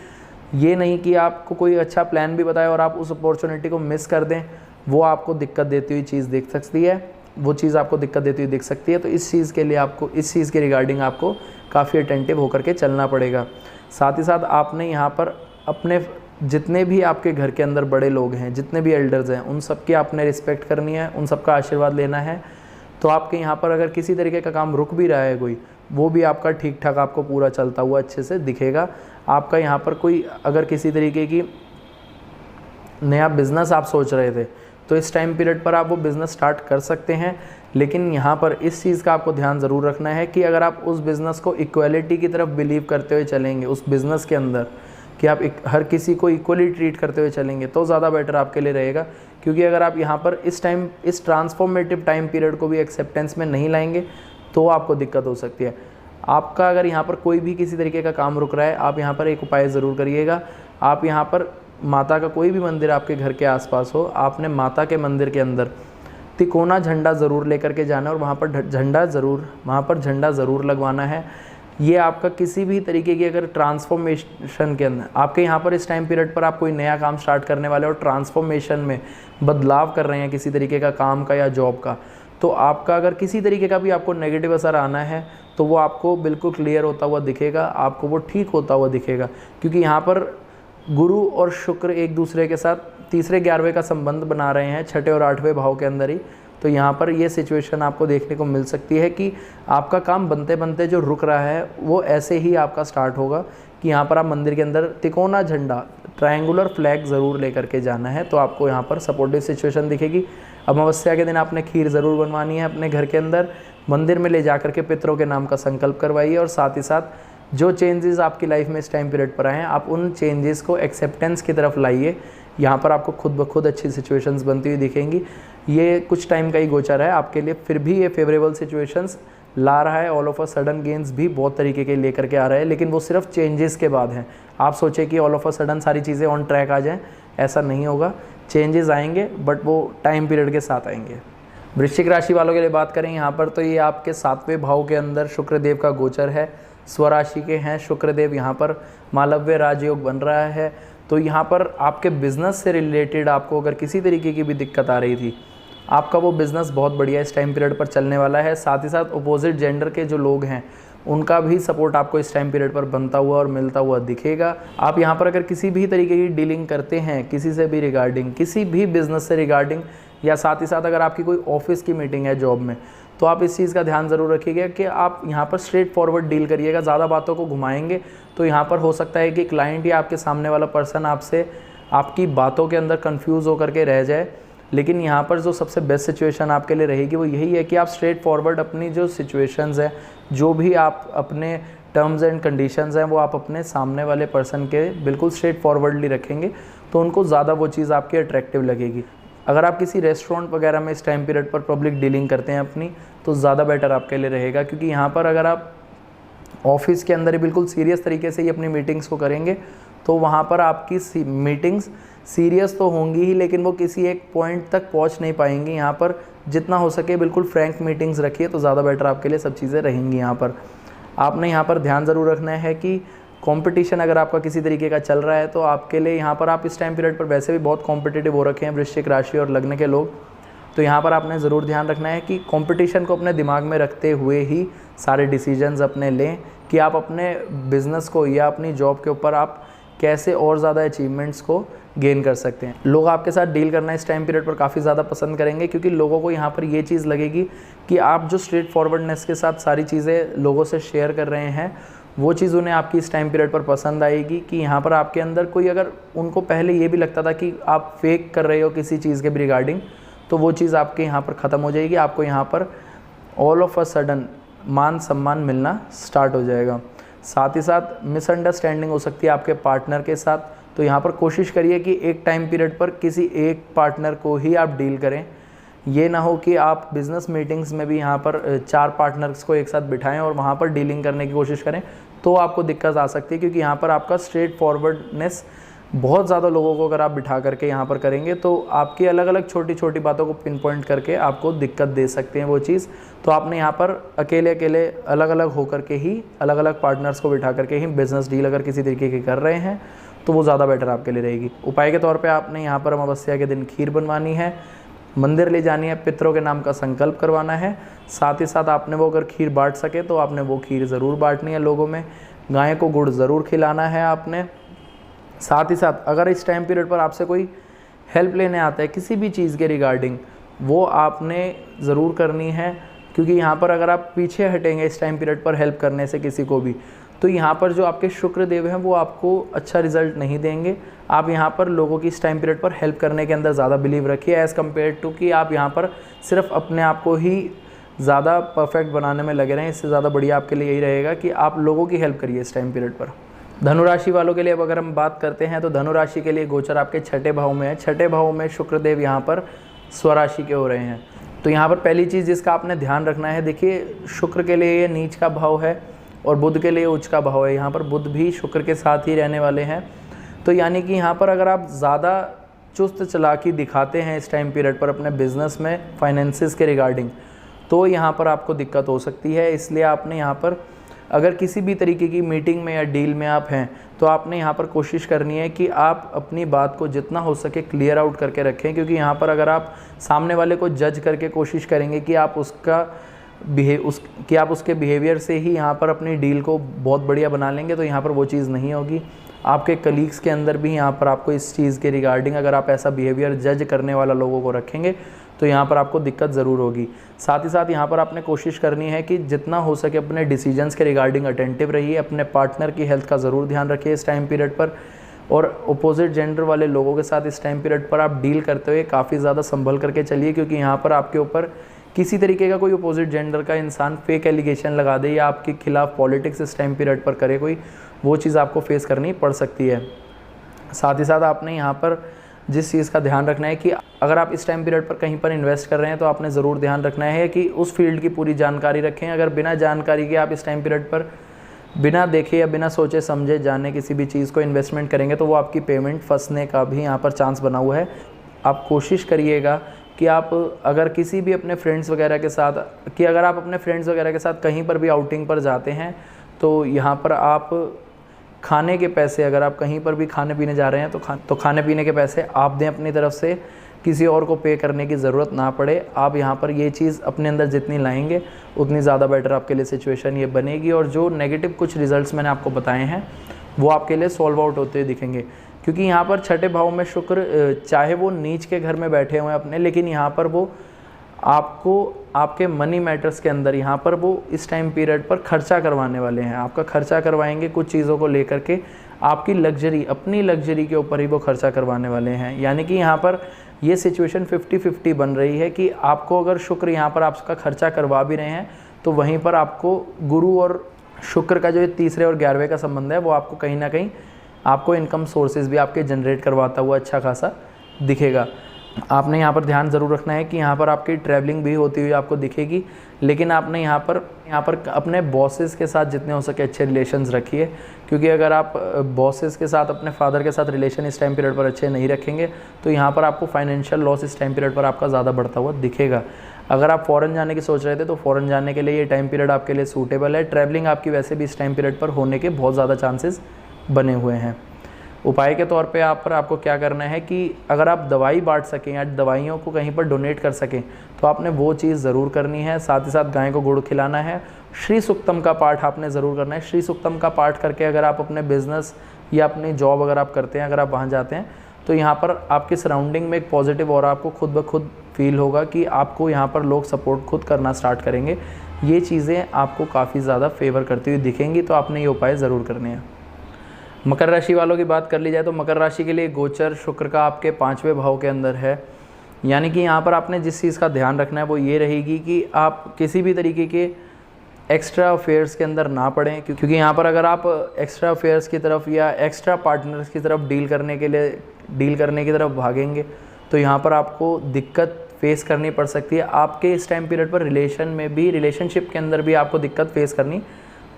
ये नहीं कि आपको कोई अच्छा प्लान भी बताए और आप उस अपॉर्चुनिटी को मिस कर दें, वो आपको दिक्कत देती हुई चीज़ दिख सकती है, वो चीज़ आपको दिक्कत देती हुई दिख सकती है। तो इस चीज़ के लिए आपको, इस चीज़ के रिगार्डिंग आपको काफ़ी अटेंटिव होकर के चलना पड़ेगा। साथ ही साथ आपने यहाँ पर अपने जितने भी आपके घर के अंदर बड़े लोग हैं, जितने भी एल्डर्स हैं, उन सब की आपने रिस्पेक्ट करनी है, उन सब का आशीर्वाद लेना है। तो आपके यहाँ पर अगर किसी तरीके का काम रुक भी रहा है कोई, वो भी आपका ठीक ठाक आपको पूरा चलता हुआ अच्छे से दिखेगा। आपका यहाँ पर कोई अगर किसी तरीके की नया बिज़नेस आप सोच रहे थे तो इस टाइम पीरियड पर आप वो बिज़नेस स्टार्ट कर सकते हैं। लेकिन यहाँ पर इस चीज़ का आपको ध्यान ज़रूर रखना है कि अगर आप उस बिज़नेस को इक्वलिटी की तरफ बिलीव करते हुए चलेंगे उस बिज़नेस के अंदर, कि आप हर किसी को इक्वली ट्रीट करते हुए चलेंगे, तो ज़्यादा बेटर आपके लिए रहेगा। क्योंकि अगर आप यहाँ पर इस ट्रांसफॉर्मेटिव टाइम पीरियड को भी एक्सेप्टेंस में नहीं लाएंगे तो आपको दिक्कत हो सकती है। आपका अगर यहाँ पर कोई भी किसी तरीके का काम रुक रहा है, आप यहाँ पर एक उपाय ज़रूर करिएगा। आप यहाँ पर माता का कोई भी मंदिर आपके घर के आसपास हो, आपने माता के मंदिर के अंदर तिकोना झंडा ज़रूर लेकर के जाना और वहाँ पर झंडा ज़रूर लगवाना है। ये आपका किसी भी तरीके की अगर ट्रांसफॉर्मेशन के अंदर आपके यहाँ पर इस टाइम पीरियड पर आप कोई नया काम स्टार्ट करने वाले और ट्रांसफॉर्मेशन में बदलाव कर रहे हैं किसी तरीके का काम का या जॉब का, तो आपका अगर किसी तरीके का भी आपको नेगेटिव असर आना है तो वो आपको बिल्कुल क्लियर होता हुआ दिखेगा, आपको वो ठीक होता हुआ दिखेगा। क्योंकि यहाँ पर गुरु और शुक्र एक दूसरे के साथ तीसरे 11वें का संबंध बना रहे हैं 6ठे और 8वें भाव के अंदर ही। तो यहाँ पर ये सिचुएशन आपको देखने को मिल सकती है कि आपका काम बनते बनते जो रुक रहा है वो ऐसे ही आपका स्टार्ट होगा कि यहाँ पर आप मंदिर के अंदर तिकोना झंडा, ट्रायंगुलर फ्लैग ज़रूर लेकर के जाना है, तो आपको यहाँ पर सपोर्टिव सिचुएशन दिखेगी। अमावस्या के दिन आपने खीर ज़रूर बनवानी है अपने घर के अंदर, मंदिर में ले जा करके पितरों के नाम का संकल्प करवाइए और साथ ही साथ जो चेंजेस आपकी लाइफ में इस टाइम पीरियड पर आए हैं आप उन चेंजेस को एक्सेप्टेंस की तरफ लाइए। यहाँ पर आपको खुद ब खुद अच्छी सिचुएशंस बनती हुई दिखेंगी। ये कुछ टाइम का ही गोचर है आपके लिए, फिर भी ये फेवरेबल सिचुएशंस ला रहा है। All of a sudden gains भी बहुत तरीके के लेकर के आ रहा है, लेकिन वो सिर्फ चेंजेस के बाद हैं। आप सोचें कि ऑल ऑफ अ सडन सारी चीज़ें ऑन ट्रैक आ जाएँ, ऐसा नहीं होगा। चेंजेस आएंगे बट वो टाइम पीरियड के साथ आएंगे। वृश्चिक राशि वालों के लिए बात करें यहाँ पर, तो ये आपके 7वें भाव के अंदर शुक्रदेव का गोचर है, स्वराशि के हैं शुक्रदेव। यहाँ पर मालव्य राजयोग बन रहा है। तो यहाँ पर आपके बिज़नेस से रिलेटेड आपको अगर किसी तरीके की भी दिक्कत आ रही थी, आपका वो बिज़नेस बहुत बढ़िया इस टाइम पीरियड पर चलने वाला है। साथ ही साथ अपोजिट जेंडर के जो लोग हैं उनका भी सपोर्ट आपको इस टाइम पीरियड पर बनता हुआ और मिलता हुआ दिखेगा। आप यहाँ पर अगर किसी भी तरीके की डीलिंग करते हैं किसी से भी रिगार्डिंग, किसी भी बिज़नेस से रिगार्डिंग, या साथ ही साथ अगर आपकी कोई ऑफिस की मीटिंग है जॉब में, तो आप इस चीज़ का ध्यान ज़रूर रखिएगा कि आप यहाँ पर स्ट्रेट फॉरवर्ड डील करिएगा। ज़्यादा बातों को घुमाएंगे तो यहाँ पर हो सकता है कि क्लाइंट या आपके सामने वाला पर्सन आपसे आपकी बातों के अंदर कंफ्यूज होकर के रह जाए। लेकिन यहाँ पर जो सबसे बेस्ट सिचुएशन आपके लिए रहेगी वो यही है कि आप स्ट्रेट फॉरवर्ड अपनी जो सिचुएशंस है, जो भी आप अपने टर्म्स एंड कंडीशंस हैं, वो आप अपने सामने वाले पर्सन के बिल्कुल स्ट्रेट फॉरवर्डली रखेंगे तो उनको ज़्यादा वो चीज़ आपकी अट्रैक्टिव लगेगी। अगर आप किसी रेस्टोरेंट वगैरह में इस टाइम पीरियड पर पब्लिक डीलिंग करते हैं अपनी, तो ज़्यादा बेटर आपके लिए रहेगा। क्योंकि यहाँ पर अगर आप ऑफिस के अंदर ही बिल्कुल सीरियस तरीके से ही अपनी मीटिंग्स को करेंगे तो वहाँ पर आपकी मीटिंग्स सीरियस तो होंगी ही, लेकिन वो किसी एक पॉइंट तक पहुँच नहीं पाएंगी। यहाँ पर जितना हो सके बिल्कुल फ्रैंक मीटिंग्स रखिए तो ज़्यादा बेटर आपके लिए सब चीज़ें रहेंगी। यहाँ पर आपने यहाँ पर ध्यान ज़रूर रखना है कि कंपटीशन अगर आपका किसी तरीके का चल रहा है तो आपके लिए यहाँ पर आप इस टाइम पीरियड पर वैसे भी बहुत कॉम्पिटिटिव हो रखे हैं वृश्चिक राशि और लग्न के लोग। तो यहाँ पर आपने ज़रूर ध्यान रखना है कि कंपटीशन को अपने दिमाग में रखते हुए ही सारे डिसीजंस अपने लें कि आप अपने बिज़नेस को या अपनी जॉब के ऊपर आप कैसे और ज़्यादा अचीवमेंट्स को गेन कर सकते हैं। लोग आपके साथ डील करना इस टाइम पीरियड पर काफ़ी ज़्यादा पसंद करेंगे, क्योंकि लोगों को यहाँ पर ये चीज़ लगेगी कि आप जो स्ट्रेट फॉरवर्डनेस के साथ सारी चीज़ें लोगों से शेयर कर रहे हैं वो चीज़ उन्हें आपकी इस टाइम पीरियड पर पसंद आएगी। कि यहाँ पर आपके अंदर कोई, अगर उनको पहले ये भी लगता था कि आप फेक कर रहे हो किसी चीज़ के भी रिगार्डिंग, तो वो चीज़ आपके यहाँ पर ख़त्म हो जाएगी। आपको यहाँ पर ऑल ऑफ अ सडन मान सम्मान मिलना स्टार्ट हो जाएगा। साथ ही साथ मिसअंडरस्टैंडिंग हो सकती है आपके पार्टनर के साथ, तो यहाँ पर कोशिश करिए कि एक टाइम पीरियड पर किसी एक पार्टनर को ही आप डील करें। ये ना हो कि आप बिज़नेस मीटिंग्स में भी यहाँ पर 4 पार्टनर्स को एक साथ बिठाएं और वहाँ पर डीलिंग करने की कोशिश करें, तो आपको दिक्कत आ सकती है। क्योंकि यहाँ पर आपका स्ट्रेट फॉरवर्डनेस बहुत ज़्यादा लोगों को अगर आप बिठा करके यहाँ पर करेंगे तो आपकी अलग अलग छोटी छोटी बातों को पिन पॉइंट करके आपको दिक्कत दे सकते हैं वो चीज़। तो आपने यहाँ पर अकेले अकेले अलग अलग होकर के ही, अलग अलग पार्टनर्स को बिठा करके ही बिज़नेस डील अगर किसी तरीके की कर रहे हैं तो वो ज़्यादा बेटर आपके लिए रहेगी। उपाय के तौर पे आपने यहाँ पर अमावस्या के दिन खीर बनवानी है, मंदिर ले जानी है, पितरों के नाम का संकल्प करवाना है। साथ ही साथ आपने वो अगर खीर बांट सके तो आपने वो खीर ज़रूर बांटनी है लोगों में। गाय को गुड़ ज़रूर खिलाना है आपने। साथ ही साथ अगर इस टाइम पीरियड पर आपसे कोई हेल्प लेने आता है किसी भी चीज़ के रिगार्डिंग, वो आपने ज़रूर करनी है। क्योंकि यहाँ पर अगर आप पीछे हटेंगे इस टाइम पीरियड पर हेल्प करने से किसी को भी, तो यहाँ पर जो आपके शुक्र देव हैं वो आपको अच्छा रिजल्ट नहीं देंगे। आप यहाँ पर लोगों की इस टाइम पीरियड पर हेल्प करने के अंदर ज़्यादा बिलीव रखिए एज़ कम्पेयर टू कि आप यहाँ पर सिर्फ अपने आप को ही ज़्यादा परफेक्ट बनाने में लगे रहें। इससे ज़्यादा बढ़िया आपके लिए यही रहेगा कि आप लोगों की हेल्प करिए इस टाइम पीरियड पर। धनु राशि वालों के लिए अब अगर हम बात करते हैं तो धनु राशि के लिए गोचर आपके छठे भाव में है। छठे भाव में शुक्रदेव यहाँ पर स्वराशि के हो रहे हैं। तो यहाँ पर पहली चीज़ जिसका आपने ध्यान रखना है, देखिए शुक्र के लिए ये नीच का भाव है और बुध के लिए उच्च का भाव है। यहाँ पर बुध भी शुक्र के साथ ही रहने वाले हैं। तो यानी कि यहाँ पर अगर आप ज़्यादा चुस्त चालाकी दिखाते हैं इस टाइम पीरियड पर अपने बिजनेस में फाइनेंसिस के रिगार्डिंग, तो यहाँ पर आपको दिक्कत हो सकती है। इसलिए आपने यहाँ पर अगर किसी भी तरीके की मीटिंग में या डील में आप हैं तो आपने यहाँ पर कोशिश करनी है कि आप अपनी बात को जितना हो सके क्लियर आउट करके रखें, क्योंकि यहाँ पर अगर आप सामने वाले को जज करके कोशिश करेंगे कि आप उसके बिहेवियर से ही यहाँ पर अपनी डील को बहुत बढ़िया बना लेंगे, तो यहाँ पर वो चीज़ नहीं होगी। आपके कलीग्स के अंदर भी यहाँ पर आपको इस चीज़ के रिगार्डिंग अगर आप ऐसा बिहेवियर जज करने वाला लोगों को रखेंगे तो यहाँ पर आपको दिक्कत ज़रूर होगी। साथ ही साथ यहाँ पर आपने कोशिश करनी है कि जितना हो सके अपने डिसीजंस के रिगार्डिंग अटेंटिव रहिए। अपने पार्टनर की हेल्थ का ज़रूर ध्यान रखिए इस टाइम पीरियड पर, और अपोजिट जेंडर वाले लोगों के साथ इस टाइम पीरियड पर आप डील करते हुए काफ़ी ज़्यादा संभल करके चलिए, क्योंकि यहाँ पर आपके ऊपर किसी तरीके का कोई अपोजिट जेंडर का इंसान फेक एलिगेशन लगा दे या आपके खिलाफ पॉलिटिक्स इस टाइम पीरियड पर करे कोई, वो चीज़ आपको फेस करनी पड़ सकती है। साथ ही साथ आपने यहाँ पर जिस चीज़ का ध्यान रखना है कि अगर आप इस टाइम पीरियड पर कहीं पर इन्वेस्ट कर रहे हैं तो आपने ज़रूर ध्यान रखना है कि उस फील्ड की पूरी जानकारी रखें। अगर बिना जानकारी के आप इस टाइम पीरियड पर बिना देखे या बिना सोचे समझे जाने किसी भी चीज़ को इन्वेस्टमेंट करेंगे तो वो आपकी पेमेंट फंसने का भी यहाँ पर चांस बना हुआ है। आप कोशिश करिएगा कि आप अगर किसी भी अपने फ्रेंड्स वगैरह के साथ कहीं पर भी आउटिंग पर जाते हैं तो यहाँ पर आप खाने के पैसे, अगर आप कहीं पर भी खाने पीने जा रहे हैं तो खाने पीने के पैसे आप दें अपनी तरफ से, किसी और को पे करने की ज़रूरत ना पड़े। आप यहाँ पर ये चीज़ अपने अंदर जितनी लाएंगे उतनी ज़्यादा बेटर आपके लिए सिचुएशन ये बनेगी, और जो नेगेटिव कुछ रिजल्ट्स मैंने आपको बताए हैं वो आपके लिए सॉल्व आउट होते हुए दिखेंगे। क्योंकि यहाँ पर छठे भाव में शुक्र चाहे वो नीच के घर में बैठे हुए हैं अपने, लेकिन यहाँ पर वो आपको आपके मनी मैटर्स के अंदर यहाँ पर वो इस टाइम पीरियड पर खर्चा करवाने वाले हैं। आपका खर्चा करवाएंगे कुछ चीज़ों को लेकर के, आपकी लग्जरी, अपनी लग्जरी के ऊपर ही वो खर्चा करवाने वाले हैं। यानी कि यहाँ पर ये सिचुएशन 50-50 बन रही है कि आपको अगर शुक्र यहाँ पर आपका खर्चा करवा भी रहे हैं तो वहीं पर आपको गुरु और शुक्र का जो तीसरे और 11वें का संबंध है वो आपको कहीं ना कहीं आपको इनकम सोर्सेज भी आपके जनरेट करवाता हुआ अच्छा खासा दिखेगा। आपने यहाँ पर ध्यान ज़रूर रखना है कि यहाँ पर आपकी ट्रैवलिंग भी होती हुई आपको दिखेगी, लेकिन आपने यहाँ पर अपने बॉसेस के साथ जितने हो सके अच्छे रिलेशंस रखिए, क्योंकि अगर आप बॉसेस के साथ, अपने फादर के साथ रिलेशन इस टाइम पीरियड पर अच्छे नहीं रखेंगे तो यहाँ पर आपको फाइनेंशियल लॉस इस टाइम पीरियड पर आपका ज़्यादा बढ़ता हुआ दिखेगा। अगर आप फ़ॉरेन जाने की सोच रहे थे तो फ़ॉरेन जाने के लिए ये टाइम पीरियड आपके लिए सूटेबल है। ट्रैवलिंग आपकी वैसे भी इस टाइम पीरियड पर होने के बहुत ज़्यादा चांसेस बने हुए हैं। उपाय के तौर पे आपको क्या करना है कि अगर आप दवाई बांट सकें या दवाइयों को कहीं पर डोनेट कर सकें तो आपने वो चीज़ ज़रूर करनी है। साथ ही साथ गाय को गुड़ खिलाना है। श्री सुक्तम का पाठ आपने ज़रूर करना है। श्री सुक्तम का पाठ करके अगर आप अपने बिज़नेस या अपनी जॉब अगर आप करते हैं, अगर आप वहाँ जाते हैं तो यहाँ पर आपकी सराउंडिंग में एक पॉजिटिव और आपको खुद ब खुद फील होगा कि आपको यहाँ पर लोग सपोर्ट खुद करना स्टार्ट करेंगे। ये चीज़ें आपको काफ़ी ज़्यादा फेवर करती हुई दिखेंगी, तो आपने ये उपाय ज़रूर करने हैं। मकर राशि वालों की बात कर ली जाए तो मकर राशि के लिए गोचर शुक्र का आपके 5वें भाव के अंदर है। यानी कि यहाँ पर आपने जिस चीज़ का ध्यान रखना है वो ये रहेगी कि आप किसी भी तरीके के एक्स्ट्रा अफेयर्स के अंदर ना पड़ें, क्योंकि यहाँ पर अगर आप एक्स्ट्रा अफेयर्स की तरफ या एक्स्ट्रा पार्टनर्स की तरफ डील करने की तरफ भागेंगे तो यहाँ पर आपको दिक्कत फेस करनी पड़ सकती है। आपके इस टाइम पीरियड पर रिलेशनशिप के अंदर भी आपको दिक्कत फेस करनी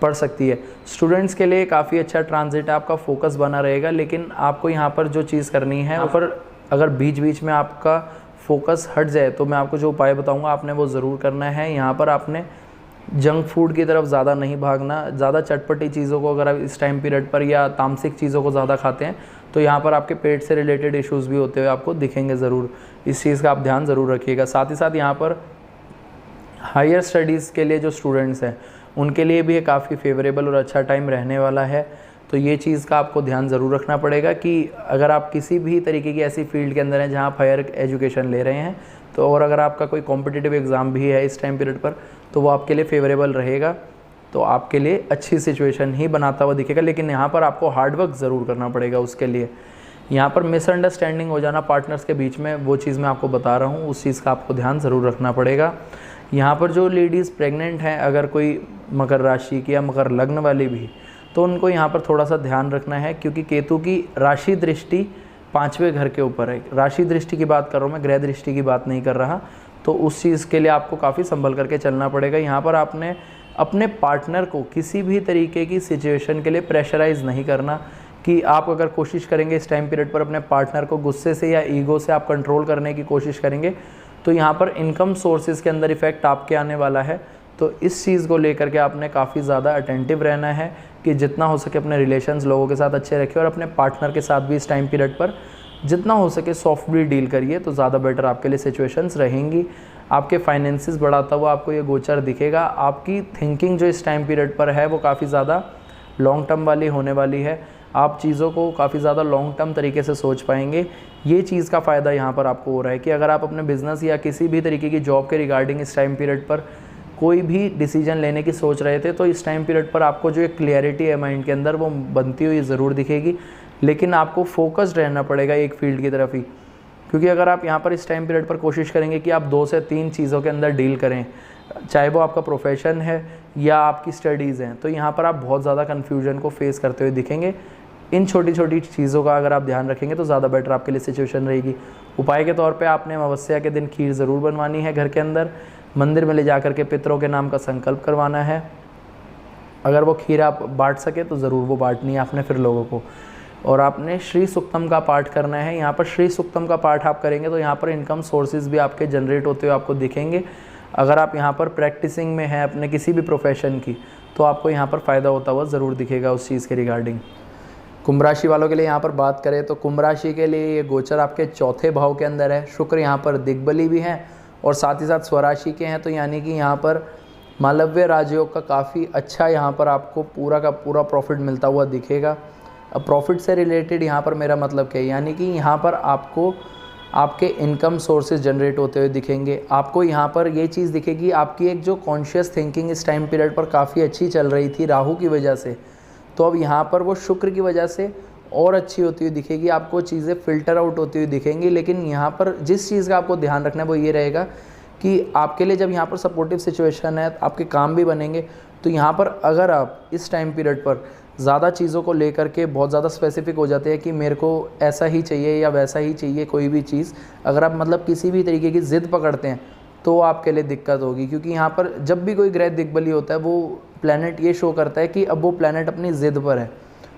पड़ सकती है। स्टूडेंट्स के लिए काफ़ी अच्छा ट्रांजिट है, आपका फोकस बना रहेगा, लेकिन आपको यहाँ पर जो चीज़ करनी है यहाँ पर अगर बीच बीच में आपका फोकस हट जाए तो मैं आपको जो उपाय बताऊँगा आपने वो ज़रूर करना है। यहाँ पर आपने जंक फूड की तरफ ज़्यादा नहीं भागना। ज़्यादा चटपटी चीज़ों को अगर आप इस टाइम पीरियड पर या तामसिक चीज़ों को ज़्यादा खाते हैं तो यहाँ पर आपके पेट से रिलेटेड इश्यूज़ भी होते हुए आपको दिखेंगे ज़रूर। इस चीज़ का आप ध्यान ज़रूर रखिएगा। साथ ही साथ यहाँ पर हायर स्टडीज़ के लिए जो स्टूडेंट्स हैं उनके लिए भी ये काफ़ी फेवरेबल और अच्छा टाइम रहने वाला है। तो ये चीज़ का आपको ध्यान ज़रूर रखना पड़ेगा कि अगर आप किसी भी तरीके की ऐसी फील्ड के अंदर हैं जहाँ आप हायर एजुकेशन ले रहे हैं तो और अगर आपका कोई कॉम्पिटिटिव एग्ज़ाम भी है इस टाइम पीरियड पर तो वो आपके लिए फेवरेबल रहेगा, तो आपके लिए अच्छी सिचुएशन ही बनाता हुआ दिखेगा। लेकिन यहाँ पर आपको हार्डवर्क ज़रूर करना पड़ेगा उसके लिए। यहाँ पर मिसअंडरस्टैंडिंग हो जाना पार्टनर्स के बीच में, वो चीज़ मैं आपको बता रहा हूँ, उस चीज़ का आपको ध्यान ज़रूर रखना पड़ेगा। यहाँ पर जो लेडीज़ प्रेग्नेंट हैं, अगर कोई मकर राशि की या मकर लग्न वाली भी, तो उनको यहाँ पर थोड़ा सा ध्यान रखना है, क्योंकि केतु की राशि दृष्टि 5वें घर के ऊपर है। राशि दृष्टि की बात कर रहा हूँ मैं, ग्रह दृष्टि की बात नहीं कर रहा। तो उस चीज़ के लिए आपको काफ़ी संभल करके चलना पड़ेगा। यहाँ पर आपने अपने पार्टनर को किसी भी तरीके की सिचुएशन के लिए प्रेशराइज़ नहीं करना, कि आप अगर कोशिश करेंगे इस टाइम पीरियड पर अपने पार्टनर को गुस्से से या ईगो से आप कंट्रोल करने की कोशिश करेंगे, तो यहाँ पर इनकम सोर्सेज के अंदर इफेक्ट आपके आने वाला है। तो इस चीज़ को लेकर के आपने काफ़ी ज़्यादा अटेंटिव रहना है कि जितना हो सके अपने रिलेशंस लोगों के साथ अच्छे रखें, और अपने पार्टनर के साथ भी इस टाइम पीरियड पर जितना हो सके सॉफ्टली डील करिए, तो ज़्यादा बेटर आपके लिए सिचुएशंस रहेंगी। आपके फाइनेंसेस बढ़ाता हुआ आपको ये गोचर दिखेगा। आपकी थिंकिंग जो इस टाइम पीरियड पर है वो काफ़ी ज़्यादा लॉन्ग टर्म वाली होने वाली है। आप चीज़ों को काफ़ी ज़्यादा लॉन्ग टर्म तरीके से सोच पाएंगे। ये चीज़ का फ़ायदा यहाँ पर आपको हो रहा है कि अगर आप अपने बिज़नेस या किसी भी तरीके की जॉब के रिगार्डिंग इस टाइम पीरियड पर कोई भी डिसीजन लेने की सोच रहे थे, तो इस टाइम पीरियड पर आपको जो एक क्लियरिटी है माइंड के अंदर वो बनती हुई ज़रूर दिखेगी। लेकिन आपको फोकस्ड रहना पड़ेगा एक फील्ड की तरफ ही, क्योंकि अगर आप यहाँ पर इस टाइम पीरियड पर कोशिश करेंगे कि आप 2 से 3 चीज़ों के अंदर डील करें, चाहे वो आपका प्रोफेशन है या आपकी स्टडीज़ हैं, तो यहाँ पर आप बहुत ज़्यादा कन्फ्यूजन को फेस करते हुए दिखेंगे। इन छोटी छोटी चीज़ों का अगर आप ध्यान रखेंगे तो ज़्यादा बेटर आपके लिए सिचुएशन रहेगी। उपाय के तौर पे आपने अमावस्या के दिन खीर ज़रूर बनवानी है, घर के अंदर मंदिर में ले जा करके पितरों के नाम का संकल्प करवाना है। अगर वो खीर आप बांट सके तो ज़रूर वो बांटनी है आपने फिर लोगों को। और आपने श्री सुक्तम का पाठ करना है। यहाँ पर श्री सुक्तम का पाठ आप करेंगे तो यहाँ पर इनकम सोर्सेज भी आपके जनरेट होते हुए आपको दिखेंगे। अगर आप यहाँ पर प्रैक्टिसिंग में हैं अपने किसी भी प्रोफेशन की, तो आपको यहाँ पर फ़ायदा होता हुआ ज़रूर दिखेगा उस चीज़ के रिगार्डिंग। कुंभ राशि वालों के लिए यहाँ पर बात करें तो कुंभ राशि के लिए ये गोचर आपके चौथे भाव के अंदर है। शुक्र यहाँ पर दिग्बली भी हैं और साथ ही साथ स्वराशि के हैं, तो यानी कि यहाँ पर मालव्य राजयोग का काफ़ी अच्छा यहाँ पर आपको पूरा का पूरा प्रॉफिट मिलता हुआ दिखेगा। अब प्रॉफिट से रिलेटेड यहाँ पर मेरा मतलब क्या है, यानी कि यहाँ पर आपको आपके इनकम सोर्सेज जनरेट होते हुए दिखेंगे। आपको यहाँ पर ये चीज़ दिखेगी, आपकी एक जो कॉन्शियस थिंकिंग इस टाइम पीरियड पर काफ़ी अच्छी चल रही थी राहु की वजह से, तो अब यहाँ पर वो शुक्र की वजह से और अच्छी होती हुई दिखेगी। आपको चीज़ें फ़िल्टर आउट होती हुई दिखेंगी। लेकिन यहाँ पर जिस चीज़ का आपको ध्यान रखना है वो ये रहेगा कि आपके लिए जब यहाँ पर सपोर्टिव सिचुएशन है, आपके काम भी बनेंगे। तो यहाँ पर अगर आप इस टाइम पीरियड पर ज़्यादा चीज़ों को लेकर के बहुत ज़्यादा स्पेसिफिक हो जाते हैं कि मेरे को ऐसा ही चाहिए या वैसा ही चाहिए कोई भी चीज़, अगर आप मतलब किसी भी तरीके की ज़िद पकड़ते हैं तो आपके लिए दिक्कत होगी। क्योंकि यहाँ पर जब भी कोई ग्रह दिग्बली होता है वो प्लैनेट ये शो करता है कि अब वो प्लैनेट अपनी ज़िद पर है।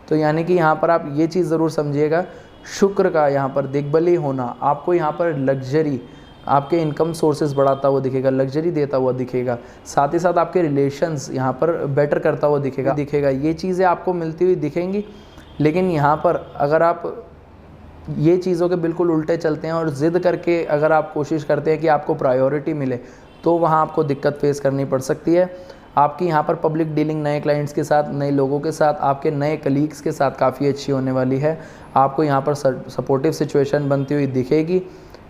तो यानी कि यहाँ पर आप ये चीज़ ज़रूर समझिएगा, शुक्र का यहाँ पर दिग्बली होना आपको यहाँ पर लग्जरी, आपके इनकम सोर्सेज बढ़ाता हुआ दिखेगा, लग्जरी देता हुआ दिखेगा। साथ ही साथ आपके रिलेशंस यहाँ पर बेटर करता हुआ दिखेगा। ये चीज़ें आपको मिलती हुई दिखेंगी। लेकिन यहाँ पर अगर आप ये चीज़ों के बिल्कुल उल्टे चलते हैं और ज़िद करके अगर आप कोशिश करते हैं कि आपको प्रायोरिटी मिले, तो वहाँ आपको दिक्कत फेस करनी पड़ सकती है। आपकी यहाँ पर पब्लिक डीलिंग नए क्लाइंट्स के साथ, नए लोगों के साथ, आपके नए कलीग्स के साथ काफ़ी अच्छी होने वाली है। आपको यहाँ पर सपोर्टिव सिचुएशन बनती हुई दिखेगी।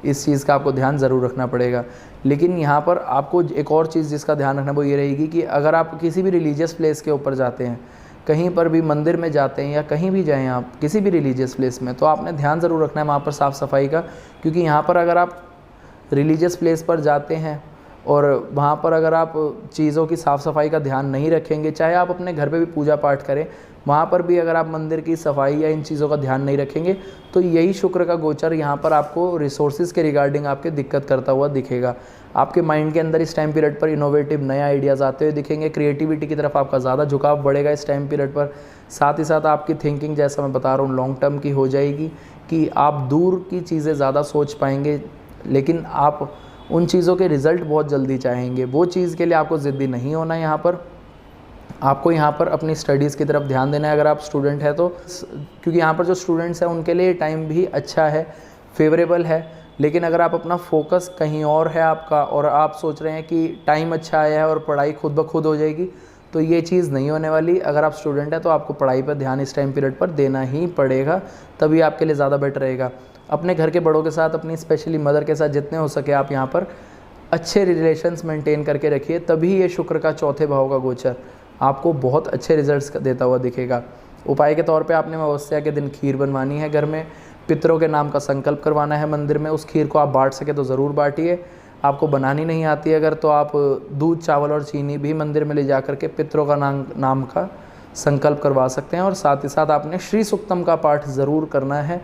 इस चीज़ का आपको ध्यान ज़रूर रखना पड़ेगा। लेकिन यहाँ पर आपको एक और चीज़ जिसका ध्यान रखना वो ये रहेगी कि अगर आप किसी भी रिलीजियस प्लेस के ऊपर जाते हैं, कहीं पर भी मंदिर में जाते हैं या कहीं भी जाएं आप किसी भी रिलीजियस प्लेस में, तो आपने ध्यान ज़रूर रखना है वहाँ पर साफ़ सफाई का। क्योंकि यहाँ पर अगर आप रिलीजियस प्लेस पर जाते हैं और वहाँ पर अगर आप चीज़ों की साफ़ सफाई का ध्यान नहीं रखेंगे, चाहे आप अपने घर पे भी पूजा पाठ करें, वहाँ पर भी अगर आप मंदिर की सफाई या इन चीज़ों का ध्यान नहीं रखेंगे, तो यही शुक्र का गोचर यहाँ पर आपको रिसोर्सेज के रिगार्डिंग आपके दिक्कत करता हुआ दिखेगा। आपके माइंड के अंदर इस टाइम पीरियड पर इनोवेटिव नए आइडियाज़ आते हुए दिखेंगे। क्रिएटिविटी की तरफ आपका ज़्यादा झुकाव बढ़ेगा इस टाइम पीरियड पर। साथ ही साथ आपकी थिंकिंग, जैसा मैं बता रहा हूँ, लॉन्ग टर्म की हो जाएगी कि आप दूर की चीज़ें ज़्यादा सोच पाएंगे। लेकिन आप उन चीज़ों के रिज़ल्ट बहुत जल्दी चाहेंगे। वो चीज़ के लिए आपको ज़िद्दी नहीं होना है। यहाँ पर आपको यहाँ पर अपनी स्टडीज़ की तरफ ध्यान देना है अगर आप स्टूडेंट हैं तो, क्योंकि यहाँ पर जो स्टूडेंट्स हैं उनके लिए टाइम भी अच्छा है, फेवरेबल है। लेकिन अगर आप अपना फोकस कहीं और है आपका और आप सोच रहे हैं कि टाइम अच्छा आया है और पढ़ाई खुद ब खुद हो जाएगी, तो ये चीज़ नहीं होने वाली। अगर आप स्टूडेंट हैं तो आपको पढ़ाई पर ध्यान इस टाइम पीरियड पर देना ही पड़ेगा, तभी आपके लिए ज़्यादा बेटर रहेगा। अपने घर के बड़ों के साथ, अपनी स्पेशली मदर के साथ जितने हो सके आप यहाँ पर अच्छे रिलेशंस मेंटेन करके रखिए, तभी ये शुक्र का चौथे भाव का गोचर आपको बहुत अच्छे रिजल्ट्स देता हुआ दिखेगा। उपाय के तौर पे आपने अमावस्या के दिन खीर बनवानी है, घर में पितरों के नाम का संकल्प करवाना है मंदिर में। उस खीर को आप बांट सके तो ज़रूर बांटिए। आपको बनानी नहीं आती अगर, तो आप दूध, चावल और चीनी भी मंदिर में ले जा करके पितरों का नाम का संकल्प करवा सकते हैं। और साथ ही साथ आपने श्री सूक्तम का पाठ ज़रूर करना है।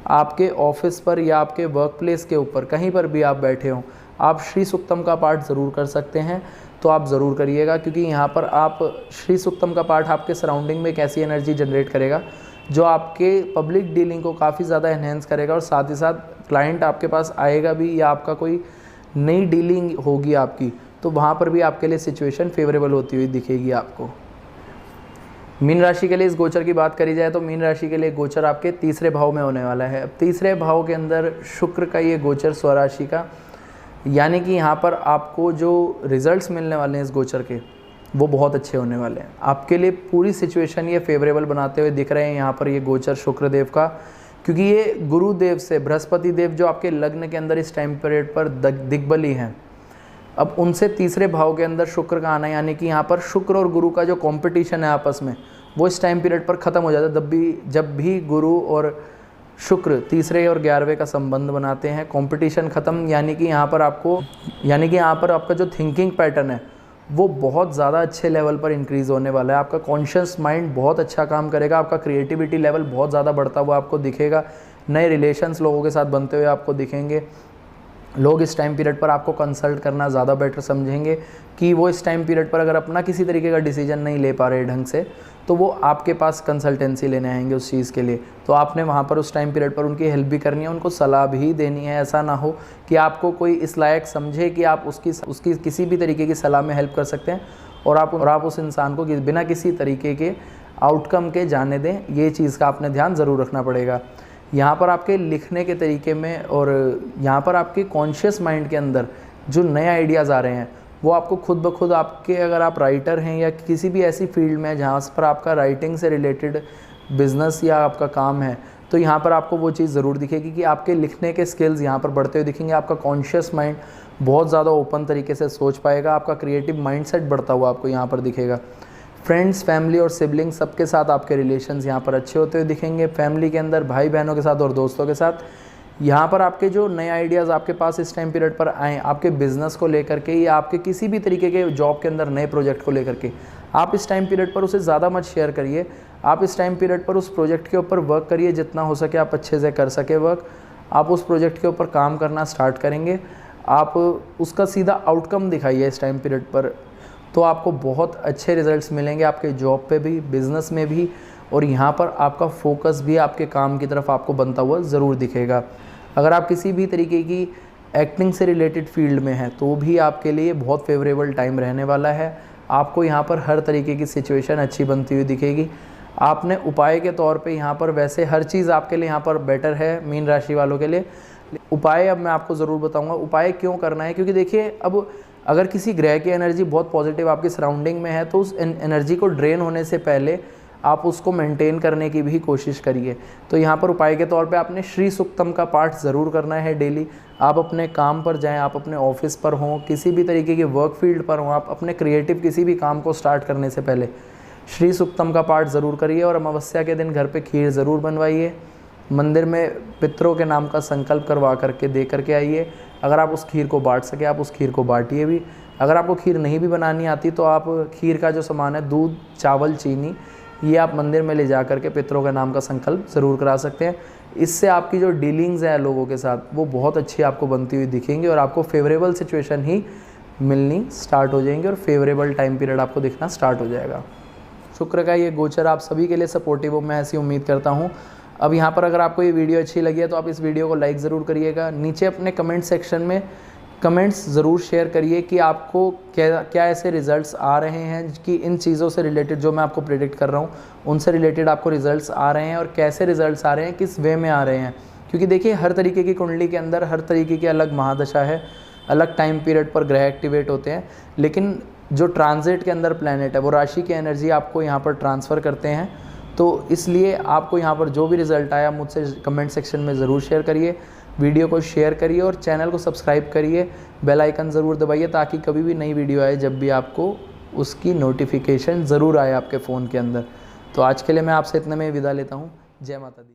आपके ऑफिस पर या आपके वर्क प्लेस के ऊपर कहीं पर भी आप बैठे हों, आप श्री सूक्तम का पाठ ज़रूर कर सकते हैं, तो आप ज़रूर करिएगा, क्योंकि यहाँ पर आप श्री सूक्तम का पाठ आपके सराउंडिंग में एक ऐसी एनर्जी जनरेट करेगा जो आपके पब्लिक डीलिंग को काफ़ी ज़्यादा एनहेंस करेगा। और साथ ही साथ क्लाइंट आपके पास आएगा भी, या आपका कोई नई डीलिंग होगी आपकी, तो वहाँ पर भी आपके लिए सिचुएशन फेवरेबल होती हुई दिखेगी आपको। मीन राशि के लिए इस गोचर की बात करी जाए तो मीन राशि के लिए गोचर आपके तीसरे भाव में होने वाला है। अब तीसरे भाव के अंदर शुक्र का ये गोचर स्वराशि का, यानी कि यहाँ पर आपको जो रिजल्ट्स मिलने वाले हैं इस गोचर के, वो बहुत अच्छे होने वाले हैं। आपके लिए पूरी सिचुएशन ये फेवरेबल बनाते हुए दिख रहे हैं यहाँ पर ये गोचर शुक्रदेव का, क्योंकि ये गुरुदेव से बृहस्पति देव जो आपके लग्न के अंदर इस टाइम पीरियड पर दिग्बली हैं, अब उनसे तीसरे भाव के अंदर शुक्र का आना, यानी कि यहाँ पर शुक्र और गुरु का जो कंपटीशन है आपस में, वो इस टाइम पीरियड पर ख़त्म हो जाता है। जब भी गुरु और शुक्र तीसरे और 11वें का संबंध बनाते हैं, कंपटीशन ख़त्म, यानी कि यहाँ पर आपका जो थिंकिंग पैटर्न है वो बहुत ज़्यादा अच्छे लेवल पर इंक्रीज़ होने वाला है। आपका कॉन्शियस माइंड बहुत अच्छा काम करेगा, आपका क्रिएटिविटी लेवल बहुत ज़्यादा बढ़ता हुआ आपको दिखेगा। नए रिलेशंस लोगों के साथ बनते हुए आपको दिखेंगे। लोग इस टाइम पीरियड पर आपको कंसल्ट करना ज़्यादा बेटर समझेंगे, कि वो इस टाइम पीरियड पर अगर अपना किसी तरीके का डिसीजन नहीं ले पा रहे ढंग से, तो वो आपके पास कंसल्टेंसी लेने आएंगे उस चीज़ के लिए। तो आपने वहाँ पर उस टाइम पीरियड पर उनकी हेल्प भी करनी है, उनको सलाह भी देनी है। ऐसा ना हो कि आपको कोई इस लायक समझे कि आप उसकी किसी भी तरीके की सलाह में हेल्प कर सकते हैं, और आप उस इंसान को बिना किसी तरीके के आउटकम के जाने दें। ये चीज़ का आपने ध्यान ज़रूर रखना पड़ेगा। यहाँ पर आपके लिखने के तरीके में और यहाँ पर आपके कॉन्शियस माइंड के अंदर जो नए आइडियाज़ आ रहे हैं, वो आपको खुद ब खुद आपके, अगर आप राइटर हैं या किसी भी ऐसी फील्ड में जहाँ पर आपका राइटिंग से रिलेटेड बिजनेस या आपका काम है, तो यहाँ पर आपको वो चीज़ ज़रूर दिखेगी कि आपके लिखने के स्किल्स यहाँ पर बढ़ते हुए दिखेंगे। आपका कॉन्शियस माइंड बहुत ज़्यादा ओपन तरीके से सोच पाएगा, आपका क्रिएटिव माइंडसेट बढ़ता हुआ आपको यहाँ पर दिखेगा। फ्रेंड्स, फैमिली और सिबलिंग सबके साथ आपके रिलेशंस यहाँ पर अच्छे होते हुए दिखेंगे। फैमिली के अंदर भाई बहनों के साथ और दोस्तों के साथ यहाँ पर आपके जो नए आइडियाज़ आपके पास इस टाइम पीरियड पर आएँ, आपके बिज़नेस को लेकर के या आपके किसी भी तरीके के जॉब के अंदर नए प्रोजेक्ट को लेकर के, आप इस टाइम पीरियड पर उसे ज़्यादा मत शेयर करिए। आप इस टाइम पीरियड पर उस प्रोजेक्ट के ऊपर वर्क करिए, जितना हो सके आप अच्छे से कर सके वर्क। आप उस प्रोजेक्ट के ऊपर काम करना स्टार्ट करेंगे, आप उसका सीधा आउटकम दिखाइए इस टाइम पीरियड पर, तो आपको बहुत अच्छे रिजल्ट्स मिलेंगे आपके जॉब पे भी, बिज़नेस में भी, और यहाँ पर आपका फोकस भी आपके काम की तरफ आपको बनता हुआ ज़रूर दिखेगा। अगर आप किसी भी तरीके की एक्टिंग से रिलेटेड फील्ड में हैं, तो भी आपके लिए बहुत फेवरेबल टाइम रहने वाला है। आपको यहाँ पर हर तरीके की सिचुएशन अच्छी बनती हुई दिखेगी। आपने उपाय के तौर पे यहाँ पर, वैसे हर चीज़ आपके लिए यहाँ पर बेटर है मीन राशि वालों के लिए। उपाय अब मैं आपको ज़रूर बताऊँगा उपाय क्यों करना है, क्योंकि देखिए, अब अगर किसी ग्रह की एनर्जी बहुत पॉजिटिव आपकी सराउंडिंग में है, तो उस एनर्जी को ड्रेन होने से पहले आप उसको मेंटेन करने की भी कोशिश करिए। तो यहाँ पर उपाय के तौर पे आपने श्री सूक्तम का पाठ ज़रूर करना है डेली। आप अपने काम पर जाएं, आप अपने ऑफिस पर हों, किसी भी तरीके के वर्क फील्ड पर हों, आप अपने क्रिएटिव किसी भी काम को स्टार्ट करने से पहले श्री सूक्तम का पाठ ज़रूर करिए। और अमावस्या के दिन घर पर खीर ज़रूर बनवाइए। मंदिर में पितरों के नाम का संकल्प करवा करके दे करके आइए। अगर आप उस खीर को बांट सके, आप उस खीर को बांटिए भी। अगर आपको खीर नहीं भी बनानी आती, तो आप खीर का जो सामान है, दूध, चावल, चीनी, ये आप मंदिर में ले जा करके पितरों के नाम का संकल्प ज़रूर करा सकते हैं। इससे आपकी जो डीलिंग्स हैं लोगों के साथ, वो बहुत अच्छी आपको बनती हुई दिखेंगी, और आपको फेवरेबल सिचुएशन ही मिलनी स्टार्ट हो जाएंगी, और फेवरेबल टाइम पीरियड आपको दिखना स्टार्ट हो जाएगा। शुक्र का ये गोचर आप सभी के लिए सपोर्टिव हो, मैं ऐसी उम्मीद करता हूँ। अब यहाँ पर अगर आपको ये वीडियो अच्छी लगी है, तो आप इस वीडियो को लाइक ज़रूर करिएगा। नीचे अपने कमेंट सेक्शन में कमेंट्स ज़रूर शेयर करिए कि आपको क्या ऐसे रिज़ल्ट्स आ रहे हैं कि इन चीज़ों से रिलेटेड, जो मैं आपको प्रेडिक्ट कर रहा हूँ, उनसे रिलेटेड आपको रिज़ल्ट्स आ रहे हैं, और कैसे रिज़ल्ट्स आ रहे हैं, किस वे में आ रहे हैं। क्योंकि देखिए, हर तरीके की कुंडली के अंदर हर तरीके की अलग महादशा है, अलग टाइम पीरियड पर ग्रह एक्टिवेट होते हैं, लेकिन जो ट्रांजिट के अंदर प्लैनेट है, वो राशि की एनर्जी आपको यहाँ पर ट्रांसफ़र करते हैं। तो इसलिए आपको यहाँ पर जो भी रिज़ल्ट आया मुझसे कमेंट सेक्शन में ज़रूर शेयर करिए, वीडियो को शेयर करिए और चैनल को सब्सक्राइब करिए, बेल आइकन ज़रूर दबाइए ताकि कभी भी नई वीडियो आए जब भी आपको उसकी नोटिफिकेशन ज़रूर आए आपके फ़ोन के अंदर। तो आज के लिए मैं आपसे इतने में विदा लेता हूँ। जय माता दी।